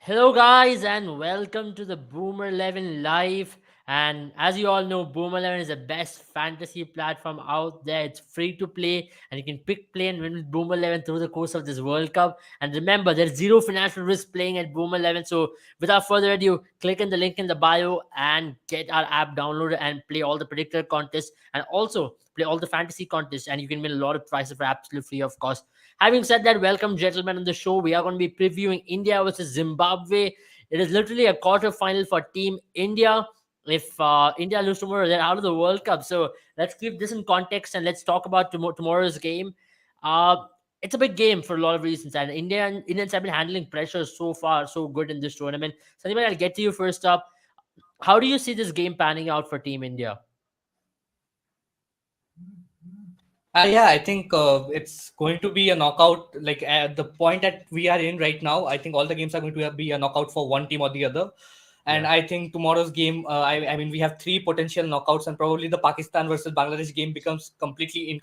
Hello, guys, and welcome to the Boomer 11 Live. And as you all know, Boomer 11 is the best fantasy platform out there. It's free to play, and you can pick, play, and win with Boomer 11 through the course of this World Cup. And remember, there's zero financial risk playing at Boomer 11. So, without further ado, click on the link in the bio and get our app downloaded and play all the predictor contests and also play all the fantasy contests. And you can win a lot of prizes for absolutely free of cost. Having said that, welcome, gentlemen, on the show. We are going to be previewing India versus Zimbabwe. It is literally a quarter final for Team India. If India lose tomorrow, they're out of the World Cup. So let's keep this in context and let's talk about tomorrow's game. Uh, it's a big game for a lot of reasons, and Indians have been handling pressure so far so good in this tournament. Sandeep, I'll get to you first up. How do you see this game panning out for Team India? Yeah, I think it's going to be a knockout. Like at the point that we are in right now, I think all the games are going to be a knockout for one team or the other. And Yeah. I think tomorrow's game, I mean, we have three potential knockouts, and probably the Pakistan versus Bangladesh game becomes completely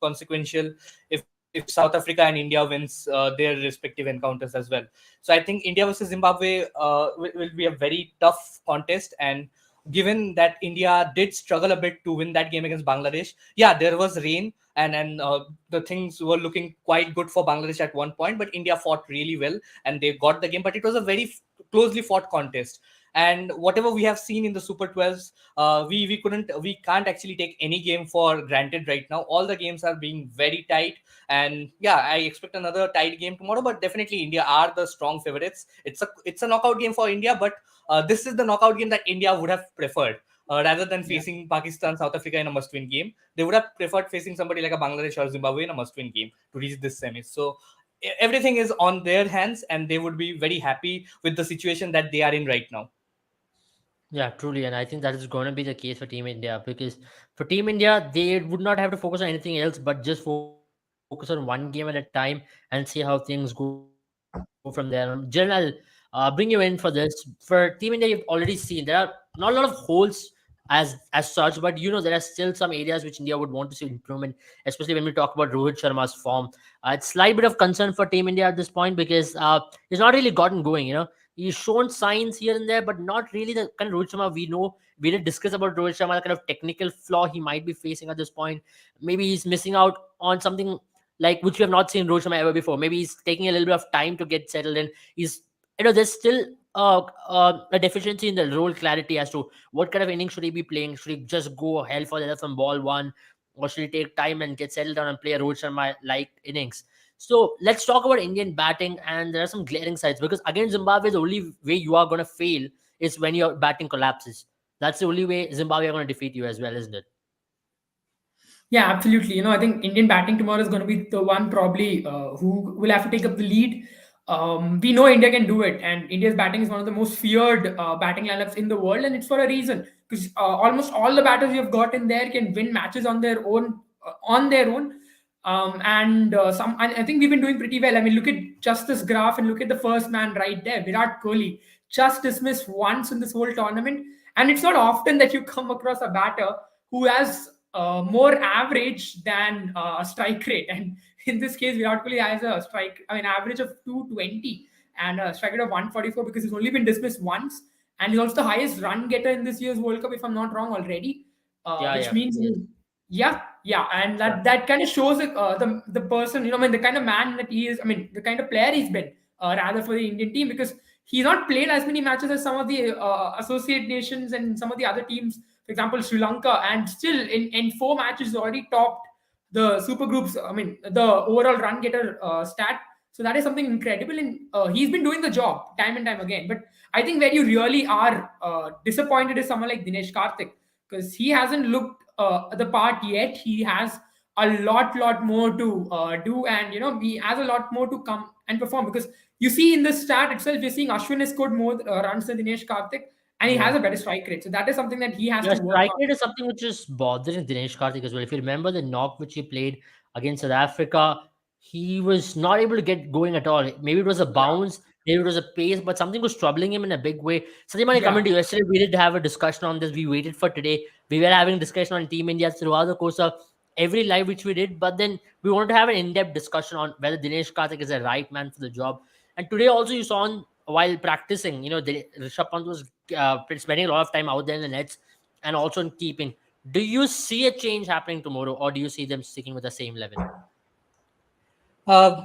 inconsequential if South Africa and India wins their respective encounters as well. So I think India versus Zimbabwe will be a very tough contest, and given that India did struggle a bit to win that game against Bangladesh, yeah, there was rain and the things were looking quite good for Bangladesh at one point, but India fought really well and they got the game. But it was a very closely fought contest. And whatever we have seen in the Super 12s, we can't actually take any game for granted right now. All the games are being very tight, and yeah, I expect another tight game tomorrow. But definitely, India are the strong favorites. It's a knockout game for India, but this is the knockout game that India would have preferred. Rather than Yeah. facing Pakistan, South Africa in a must-win game, they would have preferred facing somebody like a Bangladesh or Zimbabwe in a must-win game to reach this semis. So everything is on their hands, and they would be very happy with the situation that they are in right now. Yeah, truly. And I think that is going to be the case for Team India because for Team India, they would not have to focus on anything else but just focus on one game at a time and see how things go from there. Jiran, I'll bring you in for this. For Team India, you've already seen there are not a lot of holes as such, but there are still some areas which India would want to see improvement, especially when we talk about Rohit Sharma's form. It's slight bit of concern for Team India at this point because he's not really gotten going. He's shown signs here and there, but not really the kind of Rohit Sharma we know. We did discuss about Rohit Sharma, the kind of technical flaw he might be facing at this point. Maybe he's missing out on something like which we have not seen Rohit Sharma ever before. Maybe he's taking a little bit of time to get settled in. There's still a deficiency in the role clarity as to what kind of inning should he be playing. Should he just go hell for leather from ball one, or should he take time and get settled down and play a Rohit Sharma like innings? So let's talk about Indian batting, and there are some glaring sides because against Zimbabwe, the only way you are going to fail is when your batting collapses. That's the only way Zimbabwe are going to defeat you as well, isn't it? Yeah, absolutely. I think Indian batting tomorrow is going to be the one probably who will have to take up the lead. We know India can do it, and India's batting is one of the most feared batting lineups in the world, and it's for a reason because almost all the batters we have got in there can win matches on their own. And I think we've been doing pretty well. I mean, look at just this graph and look at the first man right there, Virat Kohli, just dismissed once in this whole tournament, and it's not often that you come across a batter who has more average than a strike rate. And in this case, Virat Kohli has average of 220 and a strike rate of 144 because he's only been dismissed once. And he's also the highest run getter in this year's World Cup, if I'm not wrong already. Yeah, Which yeah, means, yes, yeah, and yeah, that kind of shows the person, I mean, the kind of man that he is. I mean, the kind of player he's been, rather for the Indian team because he's not played as many matches as some of the associate nations and some of the other teams, for example, Sri Lanka, and still in four matches already topped the super groups. I mean, the overall run getter stat. So that is something incredible, and he's been doing the job time and time again. But I think where you really are disappointed is someone like Dinesh Karthik because he hasn't looked the part yet. He has a lot more to do, and he has a lot more to come and perform because you see in this stat itself, you're seeing Ashwin has scored more runs than Dinesh Karthik, and he yeah. has a better strike rate. So that is something that he has Yeah, to work strike on. rate is something which is bothering Dinesh Karthik as well. If you remember the knock which he played against South Africa, he was not able to get going at all. Maybe it was a Yeah, bounce, maybe it was a pace, but something was troubling him in a big way. Satyamani, yeah, coming to you, yesterday we did have a discussion on this. We waited for today. We were having discussion on Team India throughout the course of every live which we did, but then we wanted to have an in-depth discussion on whether Dinesh Karthik is the right man for the job. And today also you saw on while practicing, Rishabh Pant was spending a lot of time out there in the nets and also in keeping. Do you see a change happening tomorrow, or do you see them sticking with the same 11?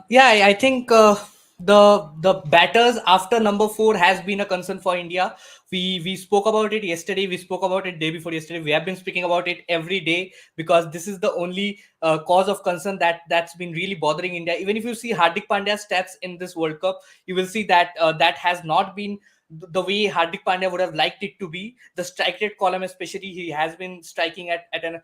Yeah, I think the batters after number four has been a concern for India. We spoke about it yesterday. We spoke about it day before yesterday. We have been speaking about it every day because this is the only cause of concern that's been really bothering India. Even if you see Hardik Pandya's stats in this World Cup, you will see that that has not been the way Hardik Pandya would have liked it to be. The strike rate column, especially, he has been striking at an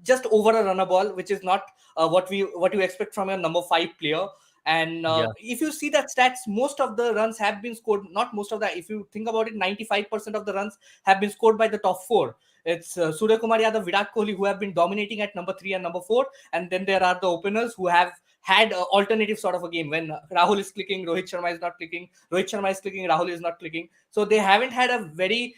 just over a runner ball, which is not what you expect from a number five player. And Yeah. if you see that stats, most of the runs have been scored. Not most of that. If you think about it, 95% of the runs have been scored by the top four. It's Surya Kumar Yadav, Virat Kohli, who have been dominating at number three and number four, and then there are the openers who have had alternative sort of a game when Rahul is clicking, Rohit Sharma is not clicking, Rohit Sharma is clicking, Rahul is not clicking. So they haven't had a very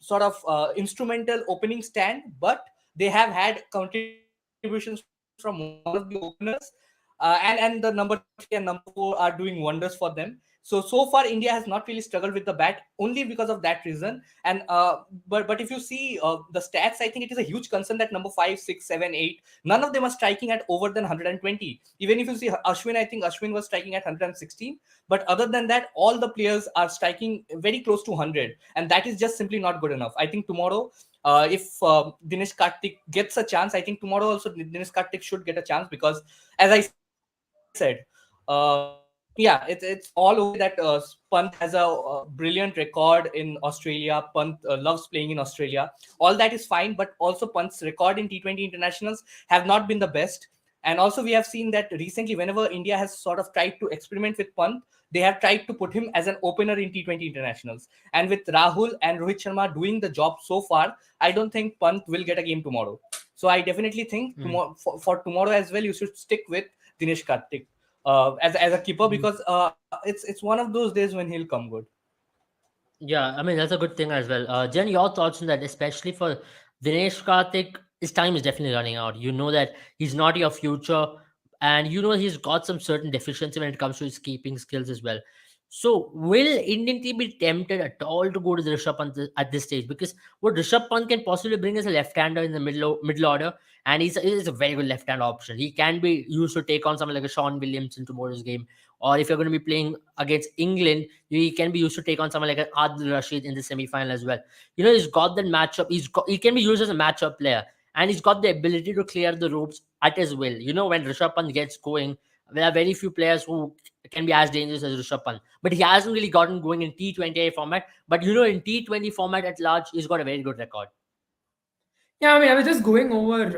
sort of instrumental opening stand, but they have had contributions from one of the openers, and the number three and number four are doing wonders for them. So far India has not really struggled with the bat only because of that reason. And but if you see the stats, I think it is a huge concern that number 5, 6, 7, 8, none of them are striking at over than 120. Even if you see Ashwin, I think Ashwin was striking at 116, but other than that, all the players are striking very close to 100, and that is just simply not good enough. I think tomorrow, if Dinesh Karthik gets a chance, I think tomorrow also Dinesh Karthik should get a chance because, as I said, yeah, it's all okay that Pant has a brilliant record in Australia. Pant loves playing in Australia. All that is fine, but also Pant's record in T20 internationals have not been the best. And also, we have seen that recently, whenever India has sort of tried to experiment with Pant, they have tried to put him as an opener in T20 internationals. And with Rahul and Rohit Sharma doing the job so far, I don't think Pant will get a game tomorrow. So I definitely think tomorrow, for tomorrow as well, you should stick with Dinesh Karthik as a keeper because it's one of those days when he'll come good. Yeah, I mean that's a good thing as well. Jen, your thoughts on that, especially for Dinesh Karthik, his time is definitely running out. You know that he's not your future, and you know he's got some certain deficiency when it comes to his keeping skills as well. So, will Indian team be tempted at all to go to the Rishabh Pant at this stage? Because what Rishabh Pant can possibly bring is a left-hander in the middle order, and he's a very good left-hand option. He can be used to take on someone like a Sean Williams in tomorrow's game, or if you're going to be playing against England, he can be used to take on someone like an Adil Rashid in the semi-final as well. He's got that matchup. He can be used as a matchup player, and he's got the ability to clear the ropes at his will. When Rishabh Pant gets going, there are very few players who can be as dangerous as Rishabh Pant. But he hasn't really gotten going in T20 format. But in T20 format at large, he's got a very good record. Yeah, I mean, I was just going over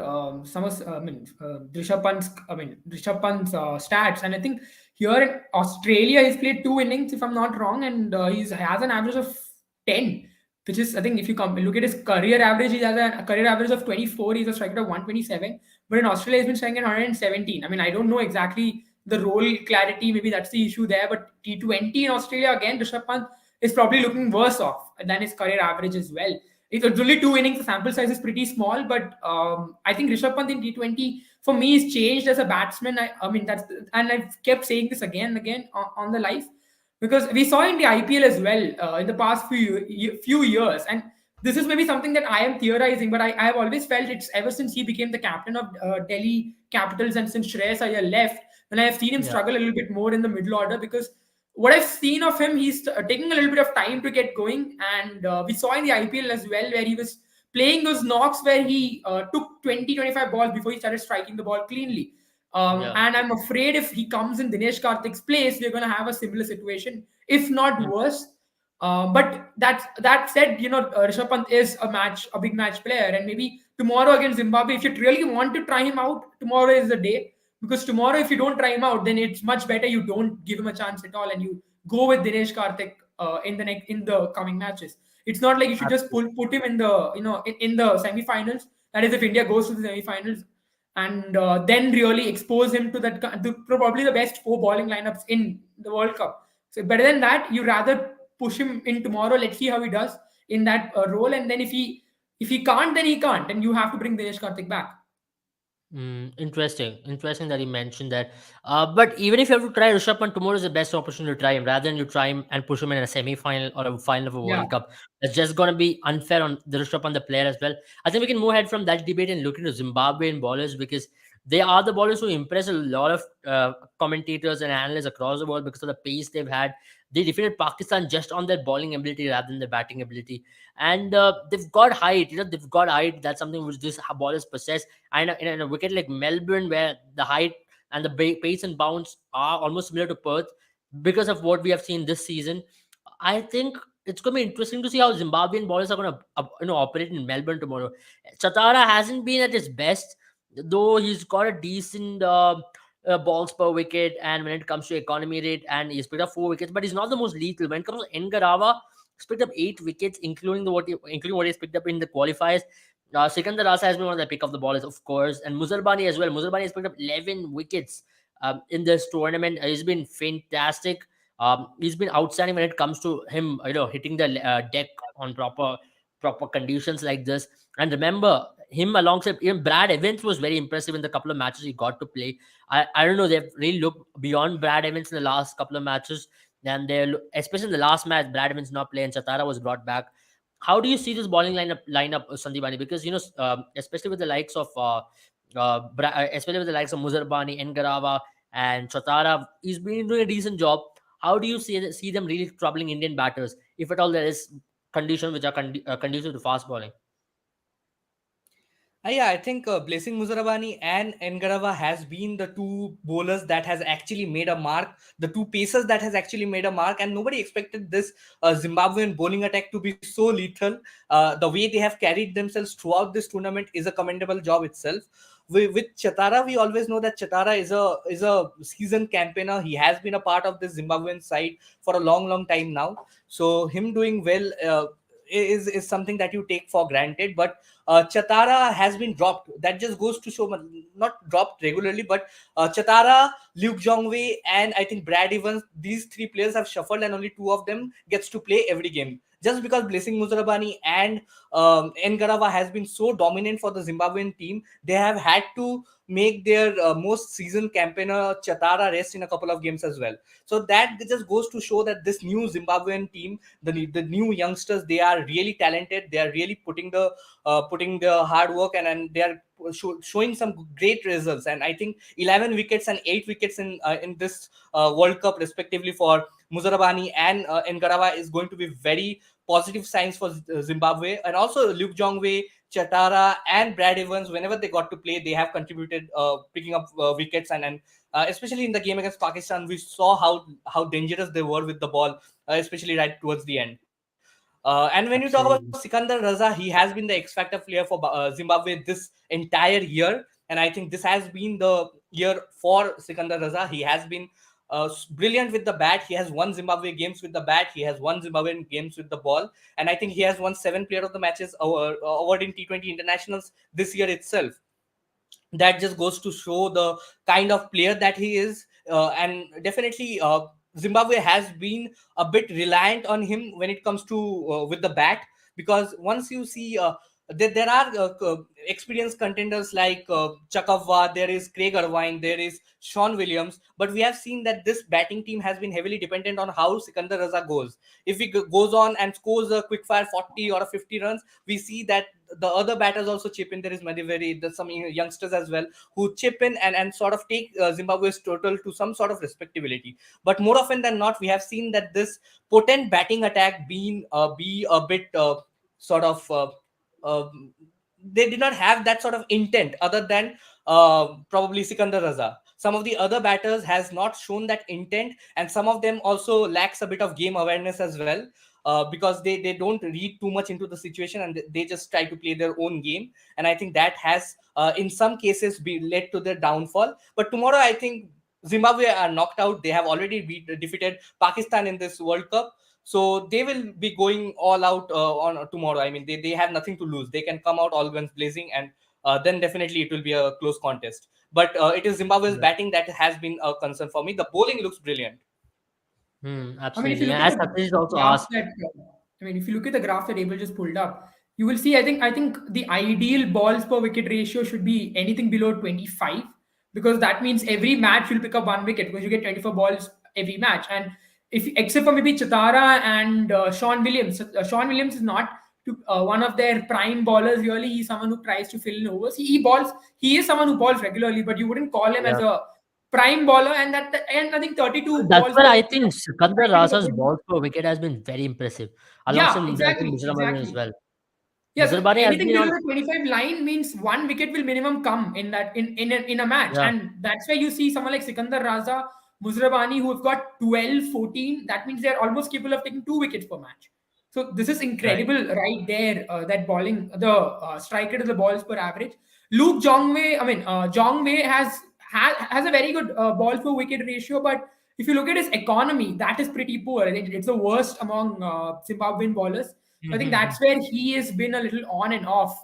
some of, Rishabh Pant's stats, and I think here in Australia, he's played 2 innings, if I'm not wrong, and he has an average of 10, which is, I think, if you look at his career average, he has a career average of 24. He's a striker of 127, but in Australia, he's been striking at 117. I mean, I don't know exactly the role clarity. Maybe that's the issue there, but T20 in Australia again, Rishabh Pant is probably looking worse off than his career average as well. It's only 2 innings. The sample size is pretty small, but I think Rishabh Pant in T20 for me is changed as a batsman. I mean and I've kept saying this again and again on the live because we saw in the IPL as well in the past few years, and this is maybe something that I am theorizing, but I have always felt it's ever since he became the captain of Delhi Capitals and since Shreyas Iyer left, when I have seen him struggle a little bit more in the middle order because what I've seen of him, he's taking a little bit of time to get going. And we saw in the IPL as well, where he was playing those knocks where he took 20-25 balls before he started striking the ball cleanly. And I'm afraid if he comes in Dinesh Karthik's place, we're going to have a similar situation, if not worse. But that said, Rishabh Pant is a big match player, and maybe tomorrow against Zimbabwe, if you really want to try him out, tomorrow is the day. Because tomorrow, if you don't try him out, then it's much better you don't give him a chance at all, and you go with Dinesh Karthik in the coming matches. It's not like you should just put him in the in the semifinals. That is, if India goes to the semifinals, and then really expose him to probably the best four bowling lineups in the World Cup. So better than that, you rather push him in tomorrow. Let's see how he does in that role, and then if he can't, then he can't, and you have to bring Dinesh Karthik back. Interesting that you mentioned that. But even if you have to try Rishabh Pant, tomorrow is the best opportunity to try him rather than you try him and push him in a semi-final or a final of a Yeah. World Cup. That's just gonna be unfair on the Rishabh Pant, the player as well. I think we can move ahead from that debate and look into Zimbabwean bowlers because they are the bowlers who impress a lot of commentators and analysts across the world because of the pace they've had. They defeated Pakistan just on their bowling ability rather than their batting ability, and they've got height. They've got height. That's something which these bowlers possess. And in a wicket like Melbourne, where the height and the pace and bounce are almost similar to Perth, because of what we have seen this season, I think it's going to be interesting to see how Zimbabwean bowlers are going to operate in Melbourne tomorrow. Chatara hasn't been at his best, though he's got a decent balls per wicket, and when it comes to economy rate, and he's picked up 4 wickets, but he's not the most lethal. When it comes to Ngarawa, he's picked up 8 wickets, including what he's picked up in the qualifiers. Sikandar Rasa has been one of the pick of the ballers, of course, and Muzarbani as well. Muzarbani has picked up 11 wickets in this tournament. He's been fantastic. He's been outstanding when it comes to him, hitting the deck on proper conditions like this. And remember, him alongside even Brad Evans was very impressive in the couple of matches he got to play. I don't know, they've really looked beyond Brad Evans in the last couple of matches. And especially in the last match, Brad Evans not playing, Chatara was brought back. How do you see this bowling lineup, Sandipani? Because especially with the likes of especially with the likes of Muzarbani, Ngarava, and Chatara, he's been doing a decent job. How do you see them really troubling Indian batters, if at all there is conditions which are conducive to fast bowling? Yeah, I think Blessing Muzarabani and Ngarava has been the two bowlers that has actually made a mark, the two pacers that has actually made a mark, and nobody expected this Zimbabwean bowling attack to be so lethal. The way they have carried themselves throughout this tournament is a commendable job itself. With Chatara, we always know that Chatara is a seasoned campaigner. He has been a part of this Zimbabwean side for a long time now. So him doing well is something that you take for granted. But Chatara has been dropped. That just goes to show, not dropped regularly, but Chatara, Luke Jongwei, and I think Brad Evans, these three players have shuffled, and only two of them gets to play every game. Just because Blessing Muzarabani and Ngarava has been so dominant for the Zimbabwean team, they have had to make their most seasoned campaigner Chatara rest in a couple of games as well. So that just goes to show that this new Zimbabwean team, the new youngsters, they are really talented. They are really putting the hard work, and they are showing some great results. And I think 11 wickets and 8 wickets in this World Cup respectively for Muzarabani and Ngarava is going to be very positive signs for Zimbabwe. And also Luke Jongwei, Chatara, and Brad Evans, whenever they got to play, they have contributed picking up wickets, and especially in the game against Pakistan, we saw how dangerous they were with the ball, especially right towards the end. And when you talk about Absolutely. Sikandar Raza, he has been the X Factor player for Zimbabwe this entire year. And I think this has been the year for Sikandar Raza. He has been brilliant with the bat. He has won Zimbabwe games with the bat. He has won Zimbabwean games with the ball. And I think he has won 7 Player of the Matches award in T20 internationals this year itself. That just goes to show the kind of player that he is. And definitely Zimbabwe has been a bit reliant on him when it comes to with the bat, because once you see there are experienced contenders like Chakavwa, there is Craig Irvine, there is Sean Williams, but we have seen that this batting team has been heavily dependent on how Sikandar Raza goes. If he goes on and scores a quick fire 40 or a 50 runs, we see that the other batters also chip in. There is Madiveri, there's some youngsters as well who chip in and sort of take Zimbabwe's total to some sort of respectability. But more often than not, we have seen that this potent batting attack be a bit sort of they did not have that sort of intent other than probably Sikandar Raza. Some of the other batters has not shown that intent, and some of them also lacks a bit of game awareness as well. Because they don't read too much into the situation, and they just try to play their own game. And I think that has in some cases be led to their downfall. But tomorrow I think Zimbabwe are knocked out. They have already defeated Pakistan in this World Cup, so they will be going all out on tomorrow. I mean, they have nothing to lose. They can come out all guns blazing, and then definitely it will be a close contest. But it is Zimbabwe's batting that has been a concern for me. The bowling looks brilliant. I mean, if you Absolutely. look And at as the Satish also graph asked, that, if you look at the graph that Abel just pulled up, you will see. I think the ideal balls per wicket ratio should be anything below 25, because that means every match you'll pick up 1 wicket because you get 24 balls every match. And if except for maybe Chatara and Sean Williams, Sean Williams is not one of their prime ballers really. He's someone who tries to fill in overs. He balls. He is someone who balls regularly, but you wouldn't call him as Yeah. a prime bowler. And I think 32 That's balls where per I wicket. think Sikandar 32 is a Raza's good. balls per wicket has been very impressive, alongside Yeah, leader I think exactly, Muzramani as exactly. well. Yes, Muzarbani has anything been below on. the 25 line means 1 wicket will minimum come in that in a match. Yeah, And that's where you see someone like Sikandar Raza, Muzrabani, who have got 12, 14. That means they're almost capable of taking 2 wickets per match. So this is right. incredible right there. That bowling, the striker to the balls per average. Luke Jongwei, Jongwei has a very good ball per wicket ratio, but if you look at his economy, that is pretty poor. I think it's the worst among Zimbabwean bowlers. So I think that's where he has been a little on and off.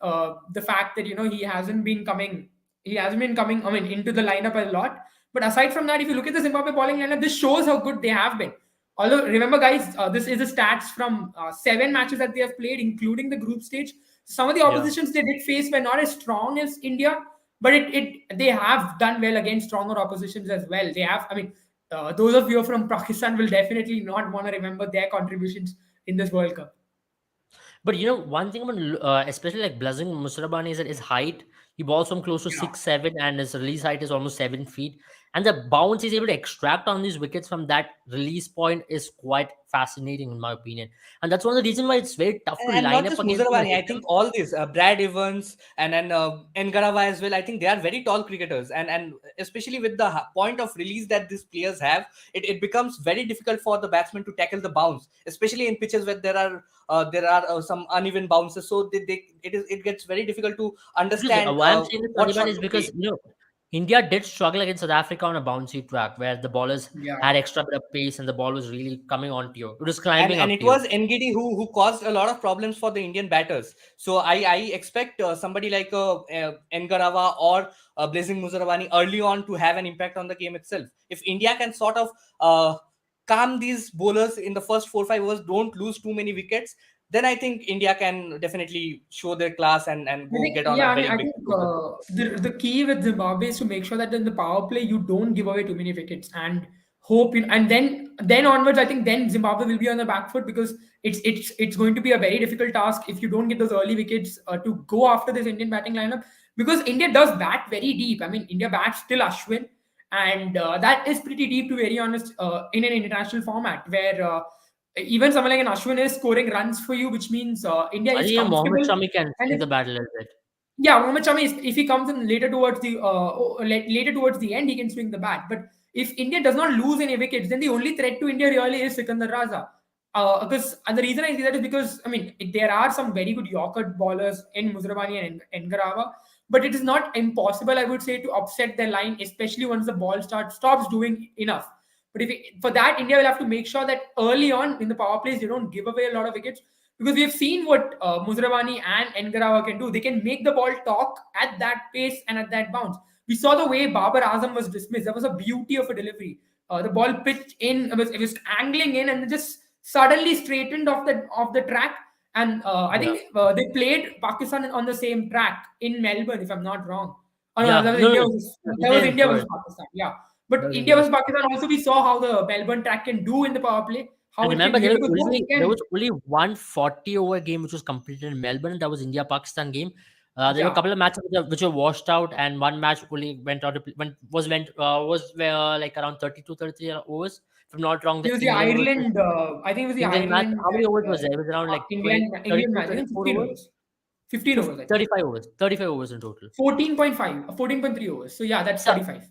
The fact that he hasn't been coming. I mean, into the lineup a lot. But aside from that, if you look at the Zimbabwe bowling lineup, this shows how good they have been. Although remember, guys, this is the stats from 7 matches that they have played, including the group stage. Some of the Yeah. oppositions they did face were not as strong as India, but they have done well against stronger oppositions as well. They have. I mean, those of you from Pakistan will definitely not want to remember their contributions in this World Cup. But one thing about especially like Blazing Musrabani is that his height. He balls from close to Yeah. 6'7", and his release height is almost 7 feet. And the bounce he's able to extract on these wickets from that release point is quite fascinating, in my opinion. And that's one of the reasons why it's very tough to And line not up just against him. Muzarwani, I think all these Brad Evans and Ngarava as well. I think they are very tall cricketers, and especially with the point of release that these players have, it becomes very difficult for the batsman to tackle the bounce, especially in pitches where there are some uneven bounces. So it gets very difficult to Because understand why I'm saying this, what Taliban, shot is to play. because India did struggle against South Africa on a bouncy track where the ballers Yeah. had extra bit of pace and the ball was really coming onto you. It was and climbing and up it to you. was Ngidi who caused a lot of problems for the Indian batters. So I expect somebody like Ngarava or Blazing Muzarawani early on to have an impact on the game itself. If India can sort of calm these bowlers in the first 4 5 overs, don't lose too many wickets, then I think India can definitely show their class and I go think, get on a yeah, very I big think total. the key with Zimbabwe is to make sure that in the power play you don't give away too many wickets and hope. And then onwards, I think then Zimbabwe will be on the back foot, because it's going to be a very difficult task if you don't get those early wickets to go after this Indian batting lineup, because India does bat very deep. I mean, India bats till Ashwin, and that is pretty deep, to be very honest, in an international format where. Even someone like an Ashwin is scoring runs for you, which means India I is think Mohammed comfortable. Shami can And swing if the bat a little bit. yeah, Mohammad Shami, if he comes in later towards the later towards the end, he can swing the bat. But if India does not lose any wickets, then the only threat to India really is Sikandar Raza. Because and the reason I say that is because I mean there are some very good Yorker bowlers in Muzrabani and Ngarava, but it is not impossible, I would say, to upset their line, especially once the ball stops doing enough. But for that, India will have to make sure that early on in the power plays they don't give away a lot of wickets, because we have seen what Muzravani and Ngarawa can do. They can make the ball talk at that pace and at that bounce. We saw the way Babar Azam was dismissed. That was a beauty of a delivery. The ball pitched in, it was angling in, and it just suddenly straightened off the track. And I Yeah. think they played Pakistan on the same track in Melbourne, if I'm not wrong. Oh no, Yeah. that was No, India. no, That India was in India Perth. versus Pakistan. Yeah, That but was India India. versus Pakistan also we saw how the Melbourne track can do in the power play. How And it can remember, behave, because both there can. was only one 40-over game which was completed in Melbourne. That was India-Pakistan game. There were a Yeah. couple of matches which were washed out, and one match only went out. Was like around 32, 33 overs. If I'm not wrong, It the was the England Ireland. I think it was the England match. Ireland How many overs and was there? It was around like England 20, England 32, match. I think 34 15 overs. overs. 15 overs, I think. 35 overs. 35 overs in total. 14.5, 14.3 overs. So yeah, that's So 35.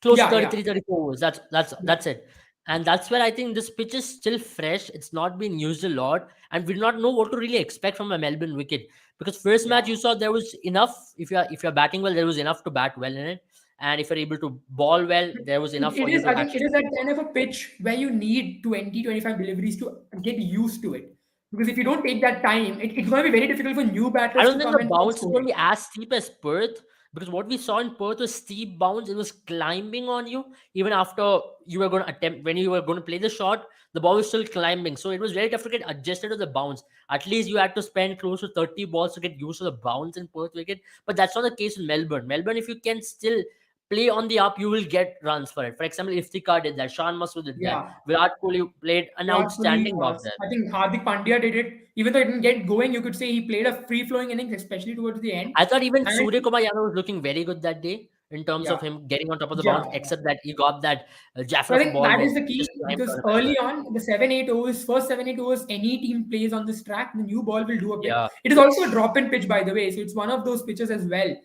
close to Yeah, yeah, 33, 34 overs. That's yeah, it. And that's where I think this pitch is still fresh. It's not been used a lot, and we do not know what to really expect from a Melbourne wicket. Because first yeah. match you saw there was enough. If you're batting well, there was enough to bat well in it, and if you're able to ball well, there was enough It for you is, to I think it actually. is that kind of a pitch where you need 20, 25 deliveries to get used to it. Because if you don't take that time, it's going to be very difficult for new I batters don't to think come the and start bounce is going scoring. to be as steep as Perth. Because what we saw in Perth was steep bounce. It was climbing on you even after you were going to attempt, when you were going to play the shot, the ball was still climbing. So it was very tough to get adjusted to the bounce. At least you had to spend close to 30 balls to get used to the bounce in Perth wicket. But that's not the case in Melbourne. Melbourne, if you can still play on the up, you will get runs for it. For example, Iftikhar did that, Shan Masood did that, Yeah. Virat Kohli played an Virat Kohli, outstanding job there. I think Hardik Pandya did it. Even though it didn't get going, you could say he played a free-flowing innings, especially towards the end. I thought even And I Surya think, Kumar Yadav was looking very good that day in terms yeah, of him getting on top of the yeah, bounce, yeah. except that he got that So Jaffra I for think ball that where is the he just key climbed because on it as early well. on, the 7-8 overs, first 7-8 overs, any team plays on this track, the new ball will do a bit. Yeah. It is also a drop-in pitch, by the way, so it's one of those pitches as well.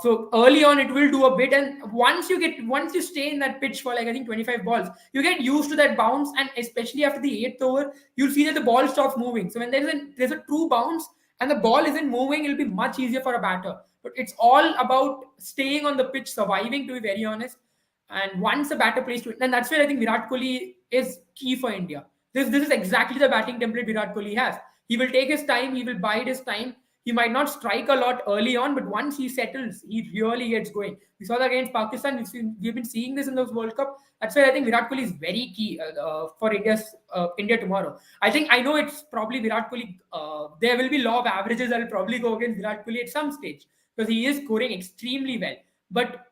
So early on, it will do a bit, and once you stay in that pitch for like I think 25 balls, you get used to that bounce, and especially after the eighth over, you'll see that the ball stops moving. So when there's a true bounce and the ball isn't moving, it'll be much easier for a batter. But it's all about staying on the pitch, surviving. To be very honest, and once a batter plays to it, and that's where I think Virat Kohli is key for India. This is exactly the batting template Virat Kohli has. He will take his time, he will bide his time. He might not strike a lot early on, but once he settles, he really gets going. We saw that against Pakistan. We've been seeing this in the World Cup. That's why I think Virat Kohli is very key for India tomorrow. I know it's probably Virat Kohli. There will be law of averages that will probably go against Virat Kohli at some stage because he is scoring extremely well. But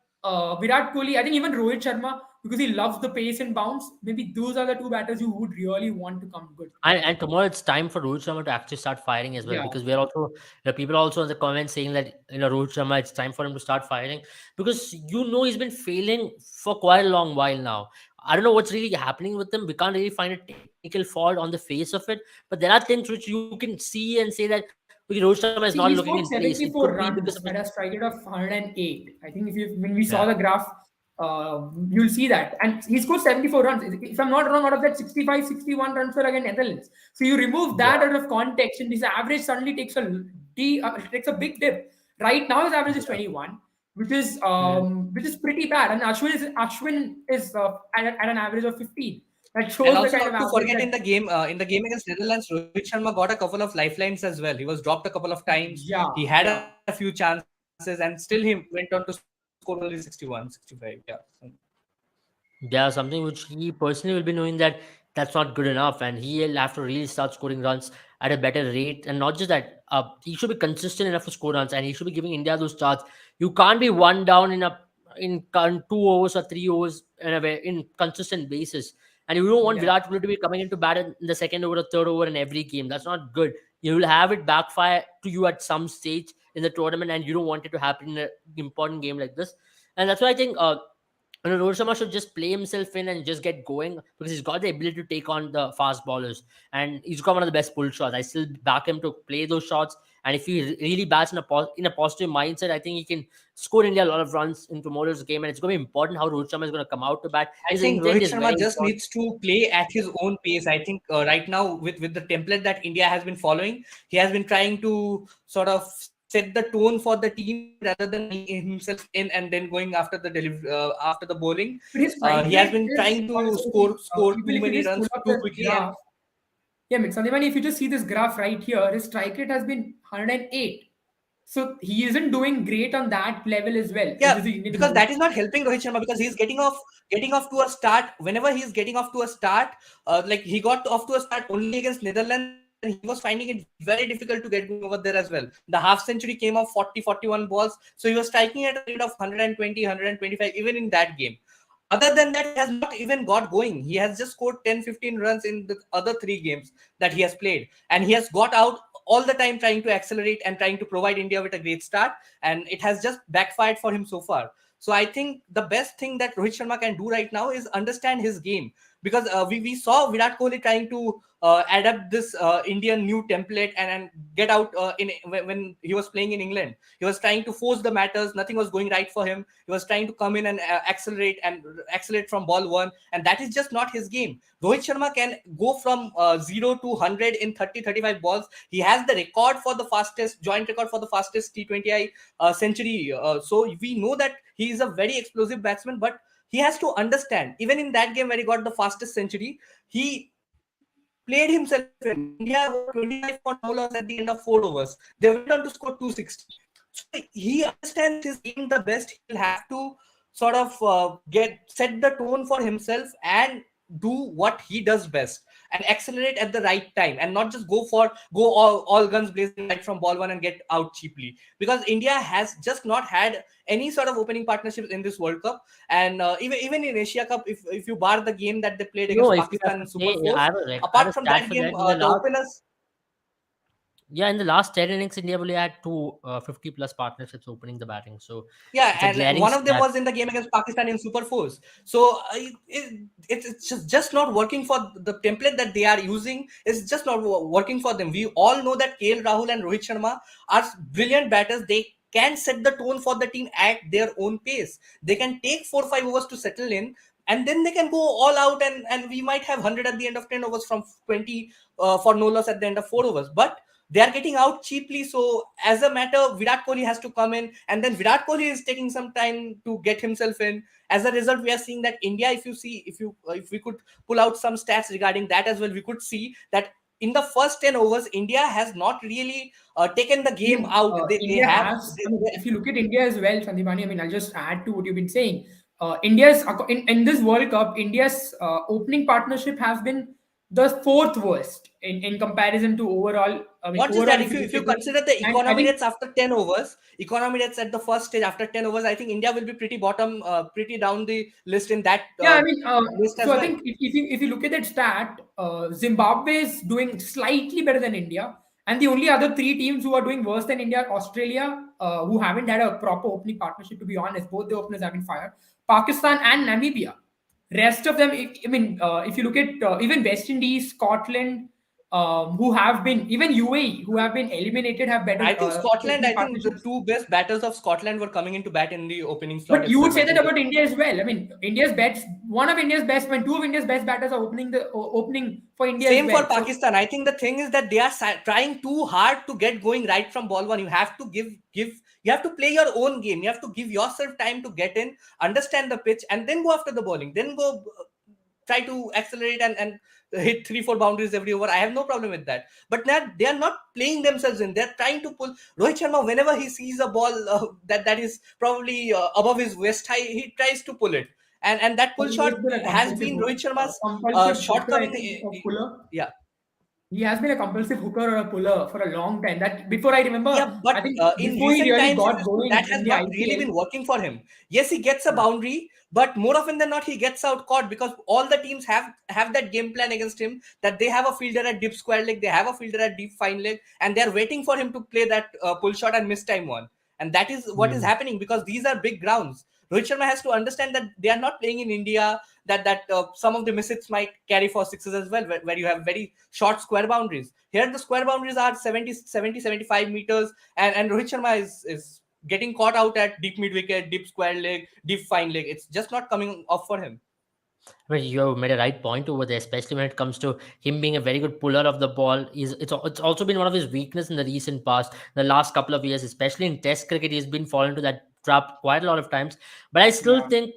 Virat Kohli, I think even Rohit Sharma, because he loves the pace and bounce, maybe those are the two batters you would really want to come good. And tomorrow it's time for Rohit Sharma to actually start firing as well, Yeah, because we're also, people are also in the comments saying that, Rohit Sharma, it's time for him to start firing, because he's been failing for quite a long while now. I don't know what's really happening with him. We can't really find a technical fault on the face of it, but there are things which you can see and say that, okay, Rohit Sharma is not see, looking he in scored place. It could 74 be because of runs his, at a strike rate of 108. I think when we saw yeah, the graph, you'll see that. And he scored 74 runs. If I'm not wrong, out of that 65, 61 runs were against Netherlands. So you remove that yeah, out of context, and his average suddenly takes a big dip. Right now, his average is yeah. 21, Mm. which is pretty bad. And Ashwin is at an average of 15. That And shows the also kind of not to average forget that. in the game against Netherlands, Rohit Sharma got a couple of lifelines as well. He was dropped a couple of times. Yeah, He had a yeah. few chances, and still he went on to score only 61, 65. Yeah. Yeah, something which he personally will be knowing that that's not good enough, and he'll have to really start scoring runs at a better rate. And not just that, he should be consistent enough to score runs, and he should be giving India those starts. You can't be one down in 2 overs or 3 overs in consistent basis. And you don't want Yeah. Virat Kohli to be coming into bat in the second over or third over in every game. That's not good. You will have it backfire to you at some stage in the tournament, and you don't want it to happen in an important game like this. And that's why I think. Rohit Sharma should just play himself in and just get going, because he's got the ability to take on the fast bowlers, and he's got one of the best pull shots. I still back him to play those shots, and if he really bats in a positive mindset, I think he can score India a lot of runs in tomorrow's game. And it's going to be important how Rohit Sharma is going to come out to bat. I His think intent Rohit is Sharma very just important. needs to play at his own pace. I think right now with the template that India has been following, he has been trying to sort of set the tone for the team rather than himself in and then going after the after the bowling. But his strike He has rate been is trying to also, score even too if you many just pull runs up too the quickly, and graph, yeah, Sandipani, if you just see this graph right here, his strike rate has been 108. So he isn't doing great on that level as well. This yeah, is the Indian because bowler. that is not helping Rohit Sharma, because he's getting off to a start. Whenever he's getting off to a start, like he got off to a start only against Netherlands, and he was finding it very difficult to get going over there as well. The half century came off 40, 41 balls, so he was striking at a rate of 120, 125 even in that game. Other than that, he has not even got going. He has just scored 10, 15 runs in the other 3 games that he has played. And he has got out all the time trying to accelerate and trying to provide India with a great start. And it has just backfired for him so far. So I think the best thing that Rohit Sharma can do right now is understand his game. Because we saw Virat Kohli trying to adapt this Indian new template and get out when he was playing in England. He was trying to force the matters. Nothing was going right for him. He was trying to come in and accelerate from ball one. And that is just not his game. Rohit Sharma can go from 0 to 100 in 30, 35 balls. He has the joint record for the fastest T20I century. So we know that he is a very explosive batsman, but he has to understand, even in that game where he got the fastest century, he played himself in. India were 25 for no loss at the end of 4 overs. They went on to score 260. So So he understands his game the best. He'll have to sort of get set the tone for himself and do what he does best and accelerate at the right time, and not just go all guns blazing right from ball one and get out cheaply, because India has just not had any sort of opening partnerships in this World Cup. And even in Asia Cup, if you bar the game that they played No, against if you have Pakistan to in say, Super I Fours, have I have a apart from stat that for game, that. In the the last, openers. yeah, in the last 10 innings, India only had two 50 plus partnerships opening the batting. So Yeah, it's a and glaring one of them stat. was in the game against Pakistan in Super Fours. So it's just not working for the template that they are using. It's just not working for them. We all know that KL Rahul and Rohit Sharma are brilliant batters. They can set the tone for the team at their own pace. They can take 4 or 5 overs to settle in, and then they can go all out, and we might have 100 at the end of 10 overs from 20 for no loss at the end of 4 overs. But they are getting out cheaply. So as a matter, Virat Kohli has to come in, and then Virat Kohli is taking some time to get himself in. As a result, we are seeing that India, if we could pull out some stats regarding that as well, we could see that in the first 10 overs, India has not really taken the game Again, out. They India have has, I mean, if you look at India as well, Sandipani, I mean, I'll just add to what you've been saying. India's, in this World Cup, India's opening partnership has been the fourth worst in comparison to overall. I mean, not just overall, that, if you if look you at the, consider the and I economy think, rates after 10 overs, economy rates at the first stage after 10 overs, I think India will be pretty bottom, pretty down the list in that yeah, I mean, list so as I well. think if you look at that stat, Zimbabwe is doing slightly better than India, and the only other three teams who are doing worse than India are Australia, who haven't had a proper opening partnership. To be honest, both the openers have been fired. Pakistan and Namibia. Rest of them, I mean, if you look at even West Indies, Scotland, who have been, even UAE, who have been eliminated, have better I think Scotland, opening I think the partnerships. two best batters of Scotland were coming into bat in the opening slot But you would itself. say I that think about India as well. I mean, India's best, one of India's best, when two of India's best batters are opening the opening for India as same for well. So Pakistan. I think the thing is that they are trying too hard to get going right from ball one. You have to you have to play your own game. You have to give yourself time to get in, understand the pitch, and then go after the bowling. Then go try to accelerate and hit 3 4 boundaries every over. I have no problem with that. But now they are not playing themselves in. They're trying to pull. Rohit Sharma, whenever he sees a ball that is probably above his waist high, he tries to pull it. And that pull he has shot been a has been Rohit Sharma's compulsive hooker, I shortcoming. think, a puller. Yeah. He has been a compulsive hooker or a puller for a long time. That before I Yeah, remember, I but think in before he recent really times, if got you see, going that has in the not really been IPL. working for him. Yes, he gets a Yeah. boundary, but more often than not, he gets out caught, because all the teams have that game plan against him, that they have a fielder at deep square leg, they have a fielder at deep fine leg, and they're waiting for him to play that pull shot and miss time one. And that is what is Hmm. happening, because these are big grounds. Rohit Sharma has to understand that they are not playing in India, that some of the misses might carry for sixes as well, where you have very short square boundaries. Here, the square boundaries are 75 meters, and Rohit Sharma is getting caught out at deep mid wicket, deep square leg, deep fine leg. It's just not coming off for him. I mean, you have made a right point over there, especially when it comes to him being a very good puller of the ball. It's also been one of his weakness in the recent past, the last couple of years, especially in Test cricket. He's been falling into that trap quite a lot of times. But I still Yeah. think,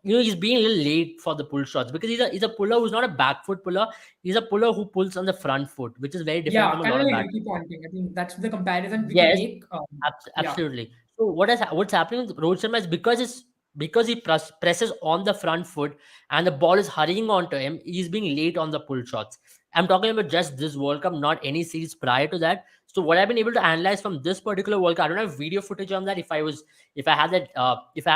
he's being a little late for the pull shots, because he's a puller who's not a back foot puller. He's a puller who pulls on the front foot, which is very different Yeah, from a kind lot of of like batters. Ricky Ponting. I think that's the comparison we can Yes, make. Yeah. absolutely. So what's happening with Rohit Sharma is because he presses on the front foot and the ball is hurrying onto him. He's being late on the pull shots. I'm talking about just this World Cup, not any series prior to that. So what I've been able to analyze from this particular World Cup, I don't have video footage on that. If I had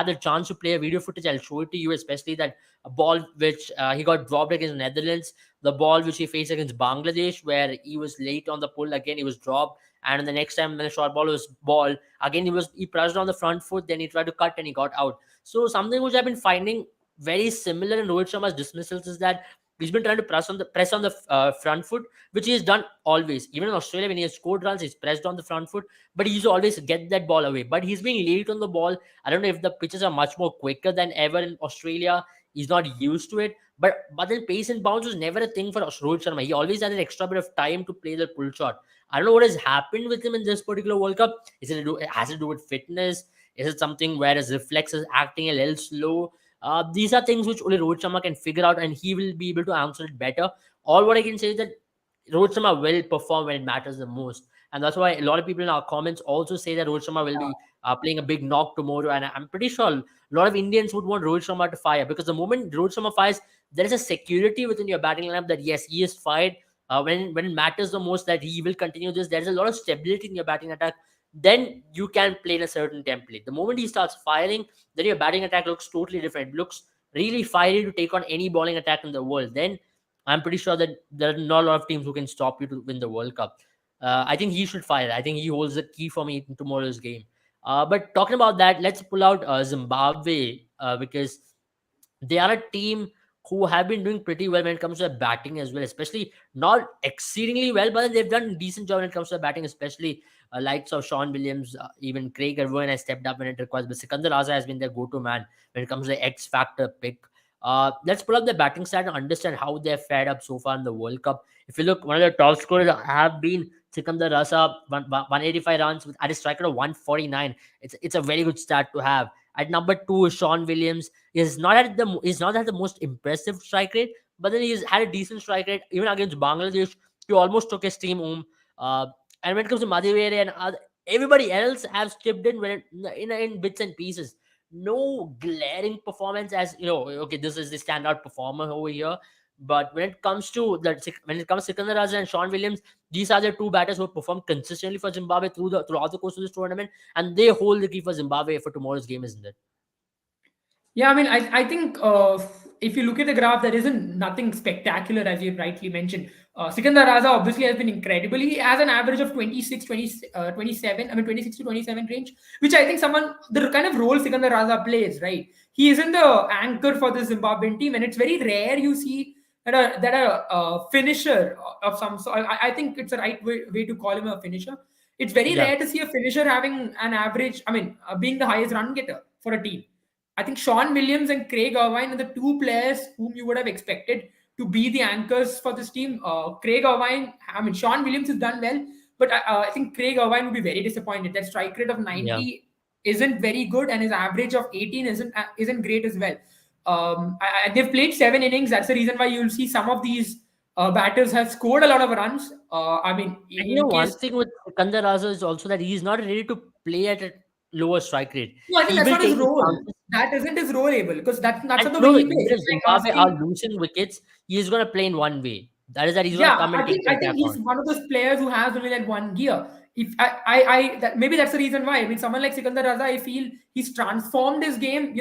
the chance to play a video footage, I'll show it to you. Especially that a ball which he got dropped against Netherlands, the ball which he faced against Bangladesh, where he was late on the pull again, he was dropped. And the next time when the short ball was ball, again he pressed on the front foot, then he tried to cut and he got out. So something which I've been finding very similar in Rohit Sharma's dismissals is that he's been trying to press on the front foot, which he has done always. Even in Australia, when he has scored runs, he's pressed on the front foot, but he used to always get that ball away. But he's being late on the ball. I don't know if the pitches are much more quicker than ever in Australia. He's not used to it. But then pace and bounce was never a thing for Rohit Sharma. He always had an extra bit of time to play the pull shot. I don't know what has happened with him in this particular World Cup. Has it to do with fitness? Is it something where his reflex is acting a little slow? These are things which only Rohit Sharma can figure out, and he will be able to answer it better. All what I can say is that Rohit Sharma will perform when it matters the most. and that's why a lot of people in our comments also say that Rohit Sharma will be playing a big knock tomorrow. And I'm pretty sure a lot of Indians would want Rohit Sharma to fire, because the moment Rohit Sharma fires, there is a security within your batting lineup that yes, he is fired. When it matters the most, that he will continue this. There is a lot of stability in your batting attack. Then you can play in a certain template. The moment he starts firing, then your batting attack looks totally different. It looks really fiery to take on any bowling attack in the world. Then I'm pretty sure that there are not a lot of teams who can stop you to win the World Cup. I think he should fire. I think he holds the key for me in tomorrow's game. But talking about that, let's pull out Zimbabwe, because they are a team who have been doing pretty well when it comes to their batting as well, especially not exceedingly well, but they've done a decent job when it comes to their batting, especially likes of Sean Williams, even Craig Irwin has stepped up when it requires, but Sikandar Raza has been their go-to man when it comes to the X factor pick. Let's pull up the batting stat and understand how they've fared up so far in the World Cup. If you look, one of the top scorers have been Sikandar Raza, 185 runs with at a strike rate of 149. It's a very good stat to have. At number two is Sean Williams. He's not had the most impressive strike rate, but then he's had a decent strike rate. Even against Bangladesh, he almost took his team home. And when it comes to Madhivere and everybody else have chipped in in bits and pieces. No glaring performance as okay, this is the standout performer over here. But when it comes to Sikandar Raza and Sean Williams, these are the two batters who perform consistently for Zimbabwe throughout the course of this tournament, and they hold the key for Zimbabwe for tomorrow's game, isn't it? Yeah, I mean, I think if you look at the graph, there isn't nothing spectacular, as you rightly mentioned. Sikandar Raza obviously has been incredible. He has an average of 27, I mean, 26 to 27 range, which I think the kind of role Sikandar Raza plays, right? He isn't the anchor for the Zimbabwean team, and it's very rare you see that a finisher of some sort. I think it's the right way to call him a finisher. It's very Yeah, rare to see a finisher having an average, I mean, being the highest run getter for a team. I think Sean Williams and Craig Irvine are the two players whom you would have expected to be the anchors for this team. Craig Irvine, I mean, Sean Williams has done well, but I think Craig Irvine would be very disappointed. That strike rate of yeah. 90 isn't very good, and his average of 18 isn't great as well. They've played 7 innings. That's the reason why you'll see some of these batters have scored a lot of runs. I mean, And in one case thing with Sikandar Raza is also that he's not ready to play at a lower strike rate. no, I think He that's will not his take his role. chances. That isn't his role, able because that's And not the way no, he plays. even if It's like Zimbabwe are asking. losing wickets, he is going to play in one way. That is that he's going to Yeah, come and take the I attack think he's on. one of those players who has only that one gear. If maybe that's the reason why. I mean, someone like Sikandar Raza, I feel he's transformed his game.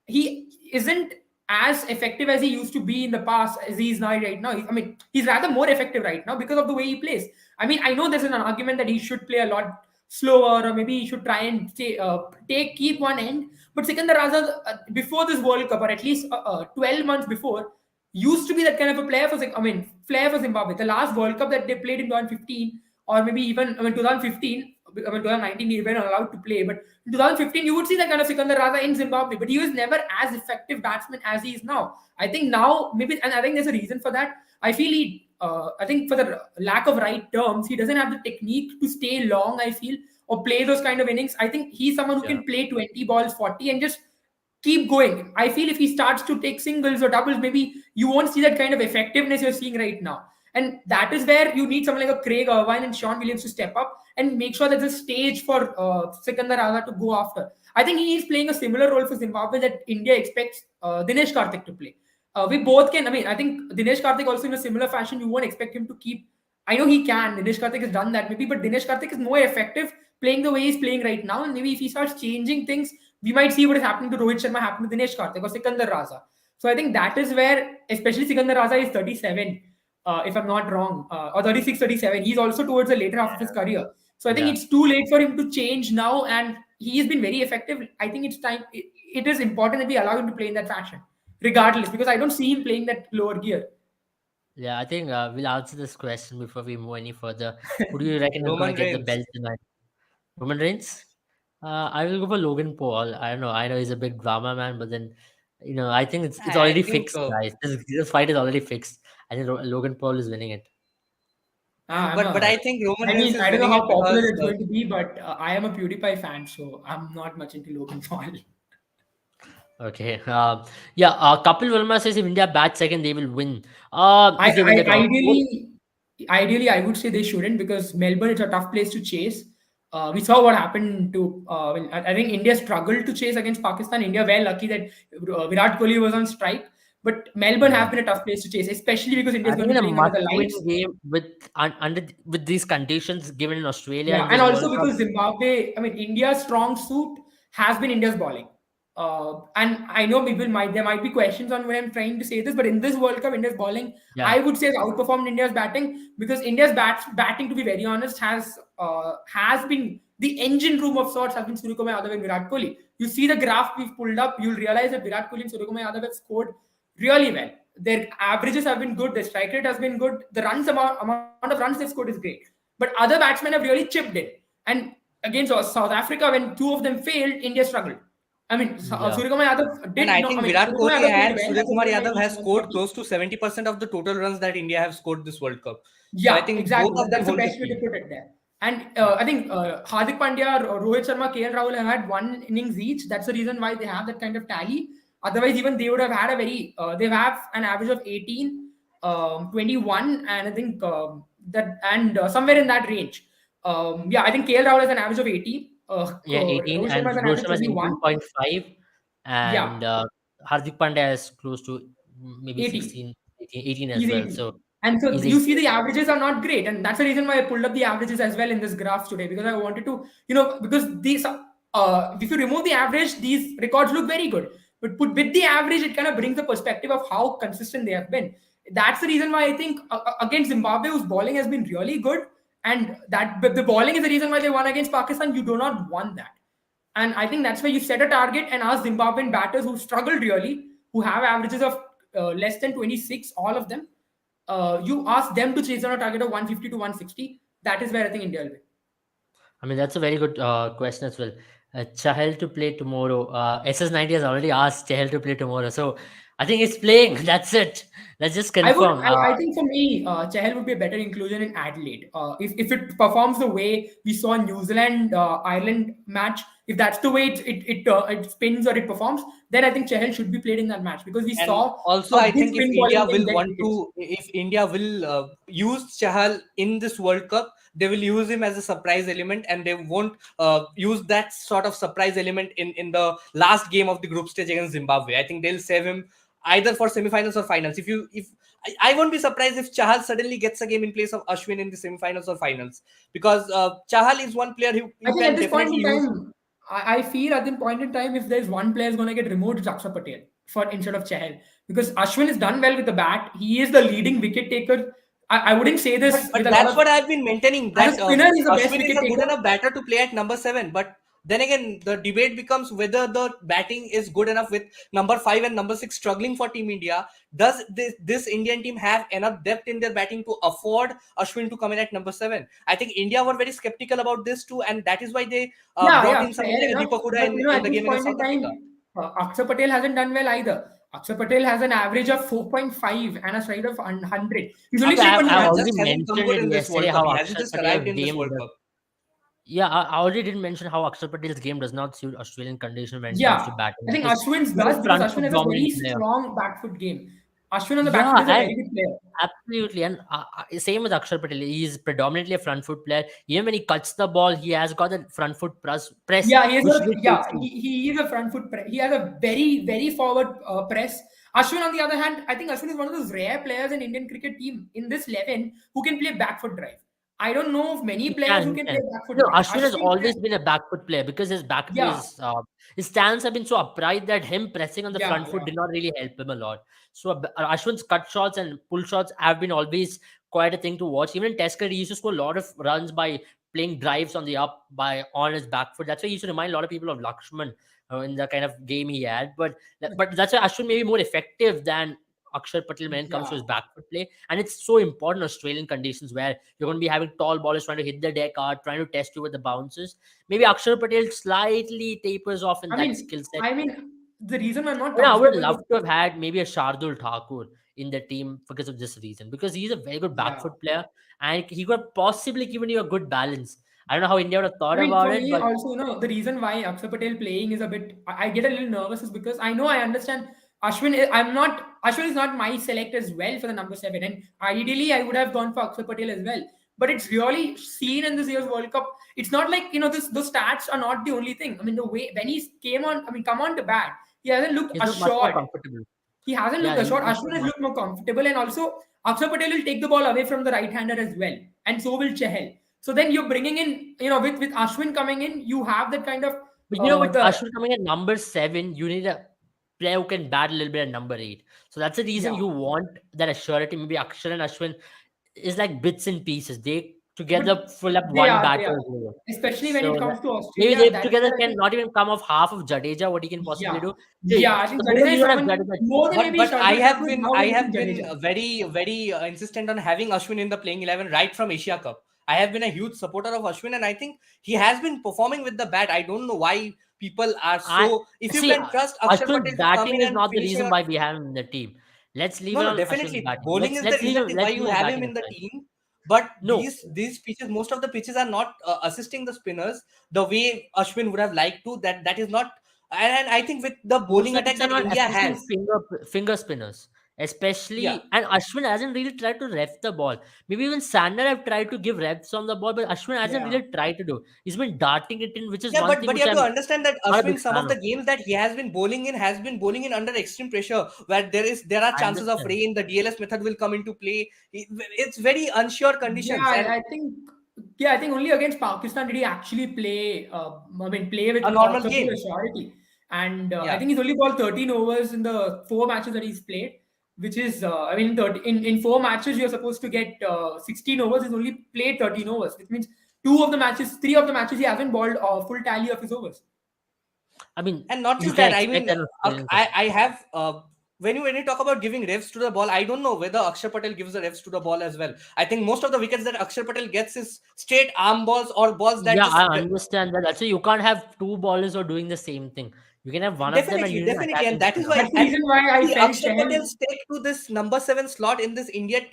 He isn't as effective as he used to be in the past as he is now right now. I mean, he's rather more effective right now because of the way he plays. I mean, I know there's an argument that he should play a lot slower, or maybe he should try and keep one end. But Sikandar Raza, before this World Cup, or at least 12 months before, used to be that kind of a player for flair for Zimbabwe. The last World Cup that they played in 2015, or maybe even 2015, 2019 they were allowed to play, but in 2015 you would see that kind of Sikandar Raza in Zimbabwe, but he was never as effective batsman as he is now. I think now maybe, and I think there's a reason for that. I feel I think for the lack of right terms, he doesn't have the technique to stay long. I feel, or play those kind of innings. I think he's someone who Yeah, can play 20 balls, 40, and just keep going. I feel if he starts to take singles or doubles, maybe you won't see that kind of effectiveness you're seeing right now. And that is where you need someone like a Craig Irvine and Sean Williams to step up and make sure that there's a stage for Sikandar Raza to go after. I think he is playing a similar role for Zimbabwe that India expects Dinesh Karthik to play. We both can. I mean, I think Dinesh Karthik also in a similar fashion. You won't expect him to keep. I know he can. Dinesh Karthik has done that maybe, but Dinesh Karthik is more effective playing the way he's playing right now. And maybe if he starts changing things, we might see what is happening to Rohit Sharma happen to Dinesh Karthik or Sikandar Raza. So I think that is where, especially Sikandar Raza is 37, if I'm not wrong, or 36, 37. He's also towards the later half of his career. So I think yeah. it's too late for him to change now, and he has been very effective. I think it's time. It is important that we allow him to play in that fashion, regardless, because I don't see him playing that lower gear. Yeah, I think we'll answer this question before we move any further. Who do you reckon is going Roman to get the Reigns. belt tonight? Roman Reigns? I will go for Logan Paul. I don't know. I know he's a big drama man, but then, I think it's I already think fixed, guys. This fight is already fixed. I think Logan Paul is winning it. but I think Roman I Reigns mean, is I don't know winning how it popular because it's going to be, but I am a PewDiePie fan, so I'm not much into Logan Paul. Okay. Yeah. Kapil Verma says if India bats second, they will win. I, If they win I the toss. ideally, ideally, I would say they shouldn't, because Melbourne is a tough place to chase. We saw what happened to. Well, I think India struggled to chase against Pakistan. India were lucky that Virat Kohli was on strike, but Melbourne Yeah. have been a tough place to chase, especially because India I is going think to in be a playing under the must-win lights. game with with these conditions given in Australia Yeah, in and this also World Cup. because Zimbabwe, I mean, India's strong suit has been India's bowling. And I know people might there might be questions on when I'm trying to say this, but in this World Cup, India's bowling, Yeah, I would say, has outperformed India's batting, because India's batting, to be very honest, has been the engine room of sorts, has been Suryakumar Yadav and Virat Kohli. You see the graph we've pulled up, you'll realize that Virat Kohli and Suryakumar Yadav have scored really well. Their averages have been good, their strike rate has been good, the amount of runs they've scored is great. But other batsmen have really chipped in. And against South Africa, when two of them failed, India struggled. I mean, yeah. Suryakumar Yadav And did I not. I think mean, Virat Suryakumar Kohli Yadav played and well Surya at Kumar 129 Yadav has each, scored 140. close to 70% of the total runs that India have scored this World Cup. So I Yeah, think both exactly. of them That's the hold the best way to key. put it there. And Yeah. I think Hardik Pandya, Rohit Sharma, KL Rahul have had one innings each. That's the reason why they have that kind of tally. Otherwise, even they would have had a very, they have an average of 18, 21, and I think somewhere in that range. Yeah, I think KL Rahul has an average of 18. Yeah, 18, Rohit Sharma and has an Rohit average of Sharma is 21. 18.5, Yeah, and Hardik Pandya is close to maybe 18. 16, 18 as He's well. 18. So And so he's you 18. see the averages are not great. And that's the reason why I pulled up the averages as well in this graph today, because I wanted to, because these, if you remove the average, these records look very good. But put with the average, it kind of brings the perspective of how consistent they have been. That's the reason why I think against Zimbabwe, whose bowling has been really good, and that but the bowling is the reason why they won against Pakistan. You do not want that. And I think that's why you set a target and ask Zimbabwean batters who struggled really, who have averages of less than 26, all of them. You ask them to chase on a target of 150 to 160. That is where I think India will win. I mean, that's a very good question as well. Chahal to play tomorrow. SS90 has already asked Chahal to play tomorrow. So I think he's playing. That's it. Let's just confirm. I think for me, Chahal would be a better inclusion in Adelaide. If it performs the way we saw in New Zealand Ireland match, if that's the way it spins or it performs, then I think Chahal should be played in that match, because we And saw also, how I good think spin bowling can get wickets. If India will use Chahal in this World Cup, they will use him as a surprise element, and they won't use that sort of surprise element in the last game of the group stage against Zimbabwe. I think they'll save him either for semifinals or finals. If I won't be surprised if Chahal suddenly gets a game in place of Ashwin in the semifinals or finals, because Chahal is one player who I you think at can this point definitely in use. time, I feel at this point in time, if there's one player is going to get removed, it's Akshar Patel for instead of Chahal, because Ashwin has done well with the bat. He is the leading wicket taker. I wouldn't say But this with a lot that's of. what I've been maintaining, As a that spinner, he's the best Ashwin is wicket a good taker. enough batter to play at number 7. But then again, the debate becomes whether the batting is good enough with number 5 and number 6 struggling for Team India. Does this Indian team have enough depth in their batting to afford Ashwin to come in at number 7? I think India were very skeptical about this too, and that is why they Yeah, brought yeah, in somebody fair like a enough. Deepak Huda But in at the this game against point in South Africa. time, Akshar Patel hasn't done well either. Akshar Patel has an average of 4.5 and a stride of 100. He's only Okay, played I've, one I've That match. already just hasn't come mentioned good it in this yesterday World Cup. how He hasn't Akshar just Patel's arrived in this game World does. Cup. Yeah, I already didn't mention how Akshar Patel's game does not suit Australian conditions when it comes to Yeah, batting, I think because Ashwin's he's a does, because front Ashwin foot has a very dominant player. strong back foot game. Ashwin on the back foot Yeah, is a and very good player. absolutely, and same with Akshar Patel. He's predominantly a front foot player. Even when he cuts the ball, he has got a front foot press Yeah, he is which a really yeah. takes you. He is a front foot. He has a very forward press. Ashwin, on the other hand, I think Ashwin is one of those rare players in Indian cricket team in this 11 who can play back foot drive. I don't know of many He players can, who he can can. play back foot No, drive. Ashwin has Ashwin always can. been a back foot player because his back foot Yeah, is his stance have been so upright that him pressing on the yeah, front foot yeah. did not really help him a lot. So Ashwin's cut shots and pull shots have been always quite a thing to watch. Even in Test cricket, he used to score a lot of runs by playing drives on the up by on his back foot. That's why he used to remind a lot of people of Lakshman in the kind of game he had. But that's why Ashwin may be more effective than Akshar Patel when it comes to Yeah. his backward play. And it's so important in Australian conditions where you're going to be having tall bowlers trying to hit the deck hard, trying to test you with the bounces. Maybe Akshar Patel slightly tapers off in I that mean, skill set. I mean, the reason I'm not I mean, I would comfortable love with. to have had maybe a Shardul Thakur in the team because of this reason, because he's a very good back Yeah. foot player and he could possibly given you a good balance. I don't know how India would have thought I mean, about for it, me, but also, the reason why Akshar Patel playing is a bit, I get a little nervous is because I know, I understand Ashwin is not my select as well for the number 7, and ideally I would have gone for Akshar Patel as well. But it's really seen in this year's World Cup. It's not like the stats are not the only thing. I mean, the way when he come on to bat, he hasn't looked He's much more assured. comfortable. He hasn't Yeah, looked assured. he's Ashwin has much. looked more comfortable, and also Akshar Patel will take the ball away from the right-hander as well, and so will Chahal. So then you're bringing in, with Ashwin coming in, you have that kind of But with the Ashwin coming at number 7, you need a player who can bat a little bit at number 8. So that's the reason yeah. you want that assurity. Maybe Akshar and Ashwin is like bits and pieces. They But together fill up they one are, they are. batter's role. Especially when So it comes to maybe Australia, they that's together where I can think, not even come off half of Jadeja, what he can possibly yeah, do. yeah, I The think moment Jadeja you is don't have someone Jadeja, more than maybe But I Shardul have Thakur. been Now I I have think been Jadeja. very very insistent on having Ashwin in the playing 11 right from Asia Cup. I have been a huge supporter of Ashwin, and I think he has been performing with the bat. I don't know why people are I so. If you see can trust Akshar Ashwin's Patel to come batting in is and not the finish reason a why we have him in the team. Let's leave no, it no, on Ashwin's definitely. batting. Bowling is the Let's leave reason him, why let's you leave his have him batting in the aside. team. But No, these pitches, most of the pitches are not assisting the spinners the way Ashwin would have liked to. That is not. And I think with the most bowling of the attack pitches are that not India assisting has, finger spinners, yeah, especially. And Ashwin hasn't really tried to ref the ball. Maybe even Sander have tried to give refs on the ball, but Ashwin hasn't Yeah. really tried to do. He's been darting it in, which is yeah, one but thing you which have to I'm understand that not a big Ashwin, some fan of of. the games that he has been bowling in under extreme pressure, where there are I chances of understand. rain. The DLS method will come into play. It's very unsure Yeah, conditions, and I think only against Pakistan did he actually play. Play with a normal such a game. authority. And I Yeah. think he's only balled 13 overs in the 4 matches that he's played, which is, in 4 matches you're supposed to get 16 overs. He's only played 13 overs, which means 3 of the matches he hasn't balled a full tally of his overs. I mean, And not you just can that, I expect mean, an Australian side. I have when you talk about giving revs to the ball, I don't know whether Akshar Patel gives the revs to the ball as well. I think most of the wickets that Akshar Patel gets is straight arm balls or balls that Yeah, just I understand that. Actually, you can't have two ballers who are doing the same thing. You can have one of them and definitely, you need an definitely, and attacking that is spinner. why. That's the And reason why I see, felt Akshar Chahal. Patel's take to this number 7 slot in this Indian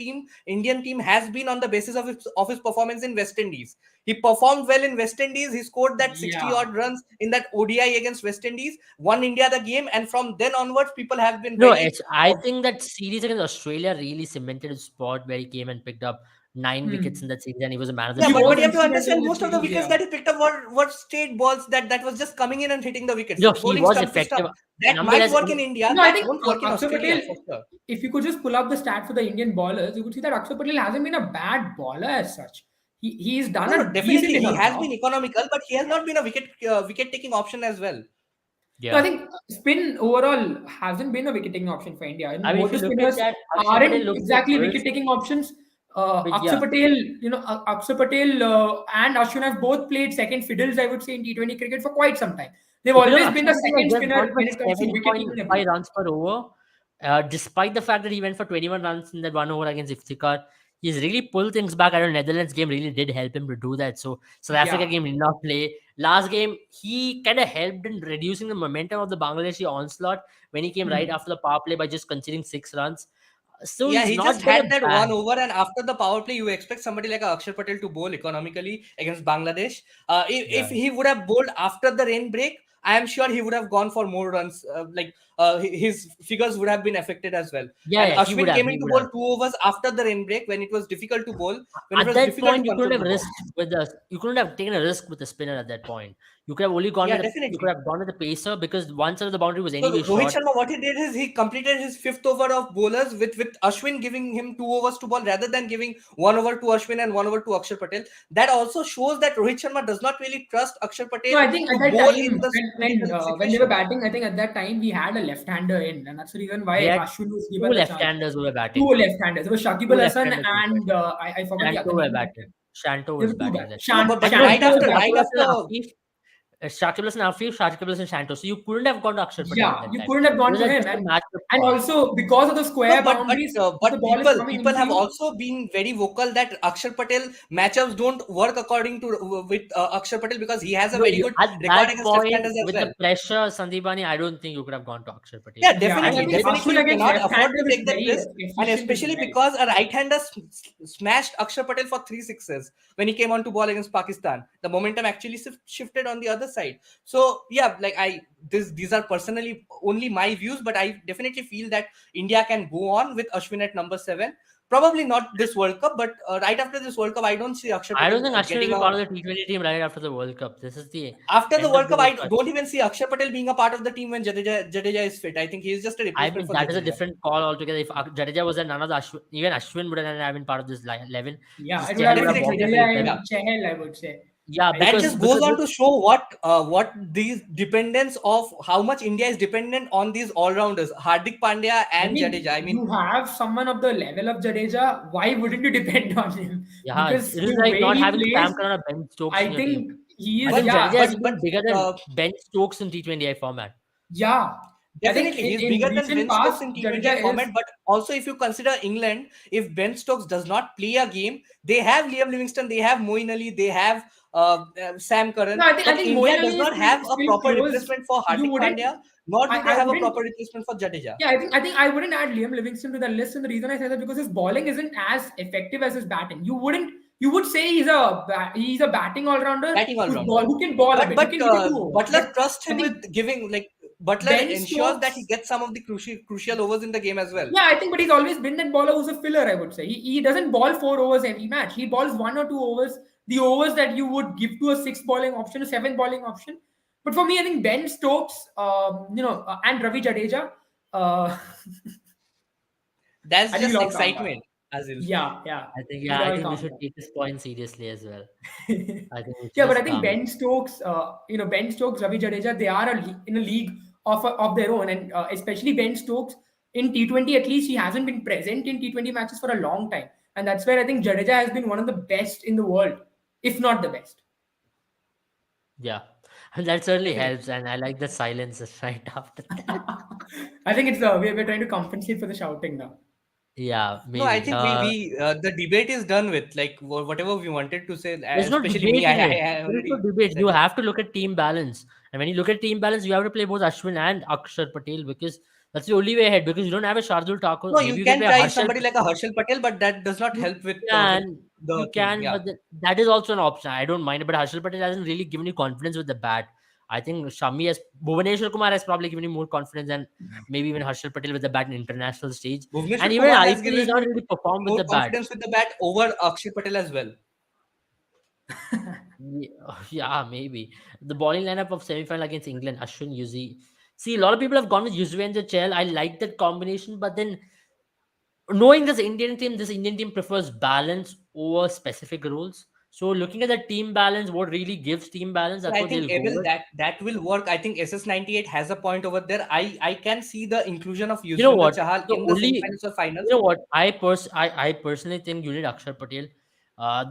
team has been on the basis of his performance in West Indies. He performed well in West Indies. He scored that 60 Yeah. odd runs in that ODI against West Indies, won India the game, and from then onwards, people have been No, very. it's. I think that series against Australia really cemented his spot where he came and picked up 9 wickets in Hmm. that series, and he was a man of the Yeah, He but was series. you have to instrumental in understand the most of the series. wickets Yeah. that he picked up were straight balls that was just coming in and hitting the wickets. No, he Bowling was stump to effective. stump. That might Nonetheless, work in India. No, I That think won't work in Akshar Australia Patel, for sure. if you could just pull up the stat for the Indian ballers, you could see that Akshar Patel hasn't been a bad bowler as such. He's done No, no, a decent definitely he enough has been job. economical, but he has not been a wicket taking option as well. No, I yeah. think spin overall hasn't been a wicket taking option for India. I And mean, both if you the look at spinners that, Akshar Patel aren't looks like exactly Wills, wicket taking options. but yeah, Akshar Patel and Ashwin have both played second fiddles, I would say, in T20 cricket for quite some time. They've if you look, always been Akshar the Patel has second just gone spinner for when it comes to wicket taking 7.5 ability. runs per over, despite the fact that he went for 21 runs in that 1 over against Iftikhar. He's really pulled things back. I know Netherlands game really did help him to do that. So South Africa Yeah. game did not play. Last game, he kind of helped in reducing the momentum of the Bangladeshi onslaught when he came right Hmm. after the power play by just conceding 6 runs. So Yeah, he's he just not been had a that bad. 1 over, and after the power play, you expect somebody like Akshar Patel to bowl economically against Bangladesh. If Yeah. he would have bowled after the rain break, I am sure he would have gone for more runs. His figures would have been affected as well. Yeah, And yeah, he would Ashwin have. came He into would bowl have. 2 overs after the rain break when it was difficult to bowl, when it At was that difficult to point, you couldn't control have the ball. risked with the. You couldn't have taken a risk with the spinner at that point. You could have only gone Yeah, with the. You could definitely. have gone with the pacer because one side of the boundary was So anyway Rohit short. Sharma, what he did is he completed his 5th over of bowlers with Ashwin giving him 2 overs to bowl rather than giving 1 over to Ashwin and 1 over to Akshar Patel. That also shows that Rohit Sharma does not really trust Akshar No, Patel I think to at that bowl time in the critical when they were situations. batting, I think at that time we had a left-hander in, and that's the reason We why had Ashwin was two given the chance. left-handers who were Two batting. left-handers. There was Shakib Two Al Hasan left-handers who were and batting. I forgot the Shanto other were name. batting. Shanto There was were two batting bats. that. No, but Shanto right was after, batting. right after, Shakib Al Hasan, Shakib Al Hasan, Shanto. So you couldn't have gone to Akshar Patel at Yeah, that you time. couldn't have It gone was for him, just a matchup and call. also because of the no, square boundaries, if but the ball is coming people into have you. also been very vocal that Akshar Patel matchups don't work according to with Akshar Patel because he has a No, very good at record that against point, left-handers as with well. the pressure, Sandeepani, I don't think you could have gone to Akshar Patel. Yeah, Yeah, and I definitely, And he think did. definitely. Ashwin You against cannot afford left-hander to is take that very risk, and efficient as especially well. because a right-hander smashed Akshar Patel for 3 sixes when he came on to ball against Pakistan. The momentum actually shifted on the other other side. So yeah, like these are personally only my views, but I definitely feel that India can go on with Ashwin at number 7. Probably not this World Cup, but right after this World Cup, I don't see Akshar I don't Patel think Ashwin will getting be a. part of the T20 team right after the World Cup. This is the After the end of World the Cup, I World Cup. don't even see Akshar Patel being a part of the team when Jadeja is fit. I think he is just a I replacement mean, for that is a Jadeja. different call altogether. If Jadeja was there, none of the even Ashwin wouldn't have been part of this 11. Yeah, Just it would have Chahal would been have Definitely, bombed Jadeja for definitely, itself. yeah. and Chahal, I would say. Yeah, I That think. just because goes on to show what these dependence of how much India is dependent on these all rounders, Hardik Pandya I and mean, Jadeja. I mean, you have someone of the level of Jadeja. Why wouldn't you depend on him? yeah, Because it is the like way not he having Sam plays, Curran or Ben Stokes in I your team. think he I is. think Yeah, Jadeja has but been bigger than Ben Stokes in T20I format. yeah. I think definitely, he's in bigger than recent Ben past, Stokes in T20I Jadeja is. format. But also, if you consider England, if Ben Stokes does not play a game, they have Liam Livingstone, they have Moeen Ali, they have Sam No, Curran. I But think India Moeen does Ali is not have a still proper close. replacement for You Hardik wouldn't. Pandya, nor do they I have a wouldn't. proper replacement for Jadeja. Yeah, I think I wouldn't add Liam Livingston to the list, and the reason I say that because his bowling isn't as effective as his batting. You would say he's a batting all rounder Batting all rounder. who can bowl a But bit, who can give you 2 overs. Butler But trusts I him think with giving like Butler Ben ensures that he Stokes. gets some of the crucial overs in the game as well. Yeah, I think, but he's always been that bowler who's a filler. I would say he doesn't bowl 4 overs every match. He bowls 1 or 2 overs, the overs that you would give to a sixth bowling option, a seventh bowling option. But for me, I think Ben Stokes, and Ravi Jadeja. Uh, That's I think just we'll all calm down. excitement, Azil. Yeah, Yeah, we'll I all think we calm should down. take this point seriously as well. I think we should Yeah, but I just think calm down. Ben Stokes, Ben Stokes, Ravi Jadeja, they are in a league of their own, and especially Ben Stokes in T20. At least he hasn't been present in T20 matches for a long time, and that's where I think Jadeja has been one of the best in the world, if not the best. Yeah, that certainly Definitely. helps, and I like the silence right after that. I think it's we're trying to compensate for the shouting now. Yeah, No, I maybe. think we the debate is done with. Like whatever we wanted to say, There's no especially me, debate in it. I There is no already debate. You said it. have to look at team balance. And when you look at team balance, you have to play both Ashwin and Akshar Patel because that's the only way ahead. Because you don't have a Shardul Thakur. No, Maybe you you can can play a try Harshal. somebody like a Harshal Patel, but that does not You help with can, the you thing. can, Yeah. but that is also an option. I don't mind it, but Harshal Patel hasn't really given you confidence with the bat. I think Bhuvaneshwar Kumar has probably given you more confidence than maybe even Harshal Patel with the bat in international stage. And Bhuvneshwar even in Kumar has IPL, he's given not me really performed with more the bat. confidence with the bat over Akshar Patel as well. Yeah, maybe. The bowling lineup of semi-final against England, Ashwin, Yuzi. See, a lot of people have gone with Yuzve and Chahal. I like that combination, but then knowing this Indian team prefers balance over specific roles. So looking at the team balance, what really gives team balance, So that's I what think they'll go Abel, with. that will work. I think SS98 has a point over there. I can see the inclusion of You know Yuzvendra what? Chahal The in the only semifinals or finals. you know what I personally think you need Akshar Patel.